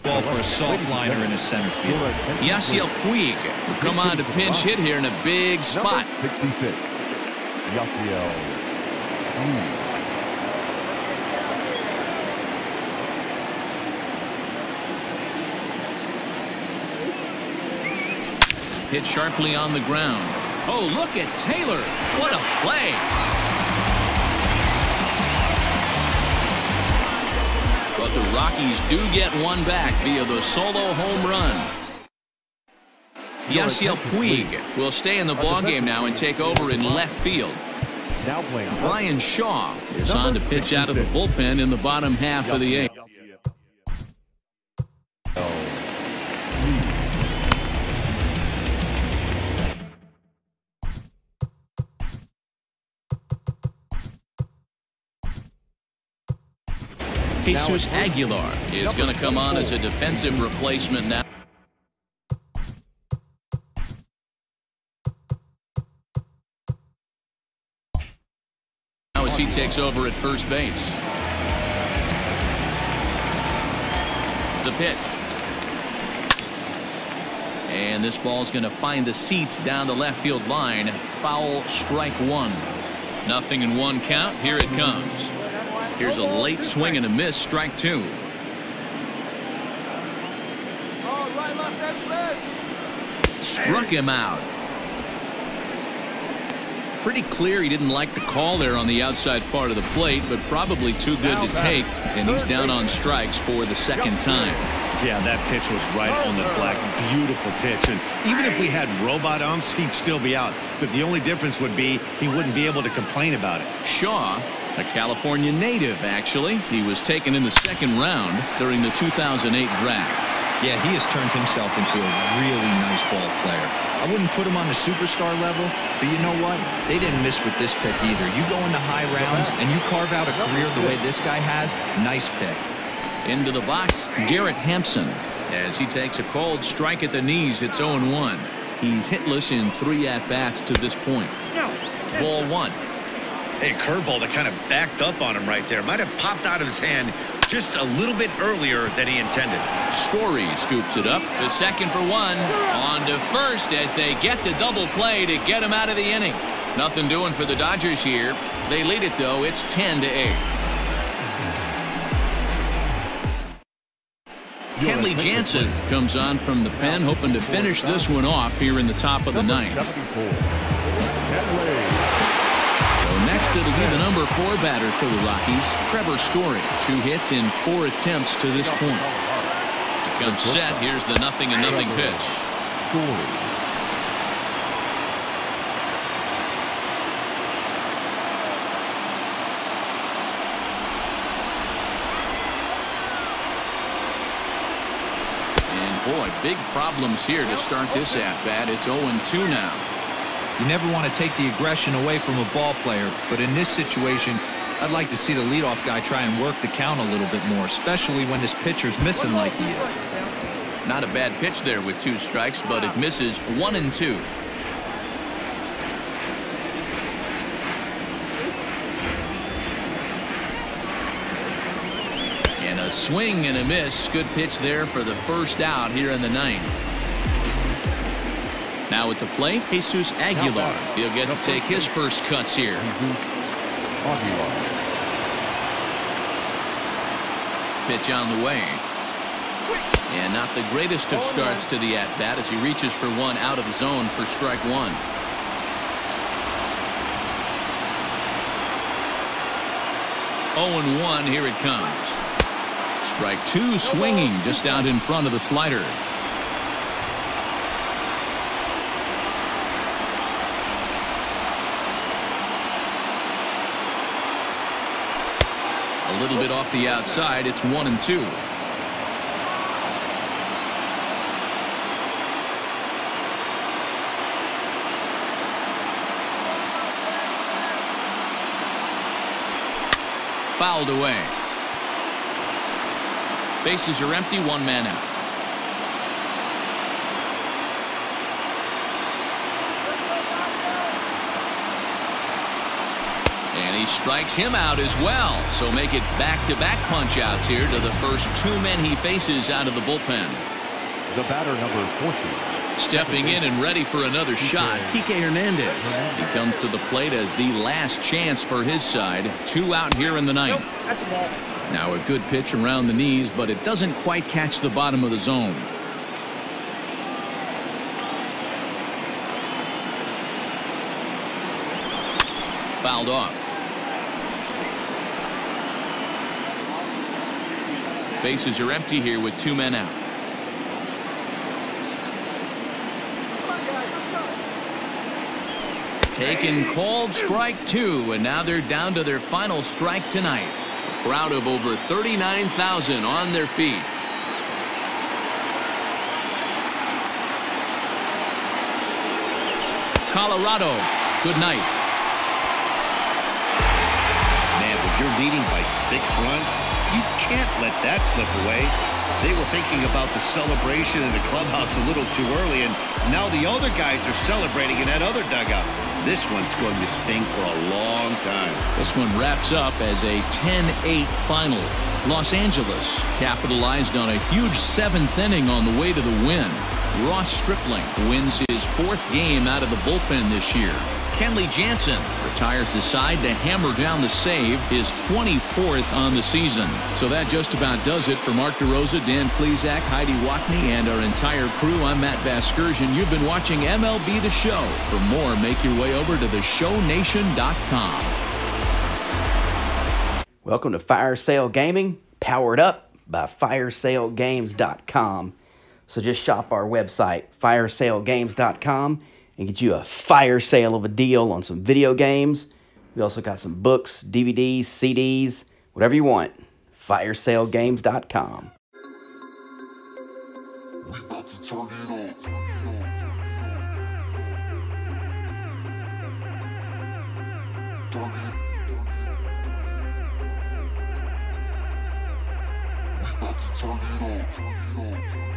Ball for a soft liner in his center field. Yasiel Puig will come on to pinch hit here in a big spot. Number 66, Yasiel Puig. Hit sharply on the ground. Oh, look at Taylor. What a play. But the Rockies do get one back via the solo home run. Yasiel Puig will stay in the ballgame now and take over in left field. Now playing. Brian Shaw is on to pitch out of the bullpen in the bottom half of the eighth. Jesus Aguilar is going to come on as a defensive replacement now. Now as he takes over at first base. The pitch. And this ball's going to find the seats down the left field line. Foul, strike one. 0-1 count. Here it comes. Here's a late swing and a miss, strike two. Struck him out. Pretty clear he didn't like the call there on the outside part of the plate, but probably too good to take, and he's down on strikes for the second time. Yeah, that pitch was right on the black. Beautiful pitch. And even if we had robot umps, he'd still be out. But the only difference would be he wouldn't be able to complain about it. Shaw, a California native, actually. He was taken in the second round during the 2008 draft. Yeah, he has turned himself into a really nice ball player. I wouldn't put him on the superstar level, but you know what? They didn't miss with this pick either. You go into high rounds and you carve out a career the way this guy has, nice pick. Into the box, Garrett Hampson. As he takes a cold strike at the knees, it's 0-1. He's hitless in 3 at-bats to this point. Ball one. Hey, curveball that kind of backed up on him right there. Might have popped out of his hand just a little bit earlier than he intended. Story scoops it up to second for one. On to first as they get the double play to get him out of the inning. Nothing doing for the Dodgers here. They lead it, though. It's 10-8. Kenley Jansen comes on from the pen, hoping to finish this one off here in the top of the ninth. Next, it'll be the number 4 batter for the Rockies, Trevor Story. 2 hits in 4 attempts to this point. To come set, here's the 0-0 pitch. And boy, big problems here to start this at-bat. It's 0-2 now. You never want to take the aggression away from a ball player, but in this situation, I'd like to see the leadoff guy try and work the count a little bit more, especially when this pitcher's missing like he is. Not a bad pitch there with 2 strikes, but it misses 1-2. And a swing and a miss. Good pitch there for the first out here in the 9th. Now at the plate, Jesus Aguilar. He'll get to take his first cuts here. Pitch on the way. And not the greatest of starts to the at-bat as he reaches for one out of the zone for strike one. Oh and 1, here it comes. Strike two, swinging just out in front of the slider. A little bit off the outside. It's 1-2. Fouled away. Bases are empty, one man out. And he strikes him out as well. So make it back-to-back punch-outs here to the first two men he faces out of the bullpen. The batter, number 40. Stepping in and ready for another shot, Kike Hernandez. He comes to the plate as the last chance for his side. 2 out here in the ninth. Now a good pitch around the knees, but it doesn't quite catch the bottom of the zone. Fouled off. Bases are empty here with 2 men out. Taken, called, strike 2, and now they're down to their final strike tonight. A crowd of over 39,000 on their feet. Colorado, good night. Man, when you're leading by 6 runs, you can't let that slip away. They were thinking about the celebration in the clubhouse a little too early, and now the other guys are celebrating in that other dugout. This one's going to sting for a long time. This one wraps up as a 10-8 final. Los Angeles capitalized on a huge 7th inning on the way to the win. Ross Stripling wins his 4th game out of the bullpen this year. Kenley Jansen retires the side to hammer down the save, his 24th on the season. So that just about does it for Mark DeRosa, Dan Plesac, Heidi Wackney, and our entire crew. I'm Matt Vasgersian. You've been watching MLB The Show. For more, make your way over to theshownation.com. Welcome to Fire Sale Gaming, powered up by firesalegames.com. So just shop our website, firesalegames.com, and get you a fire sale of a deal on some video games. We also got some books, DVDs, CDs, whatever you want. firesalegames.com. We about to turn it on. We about to turn it on.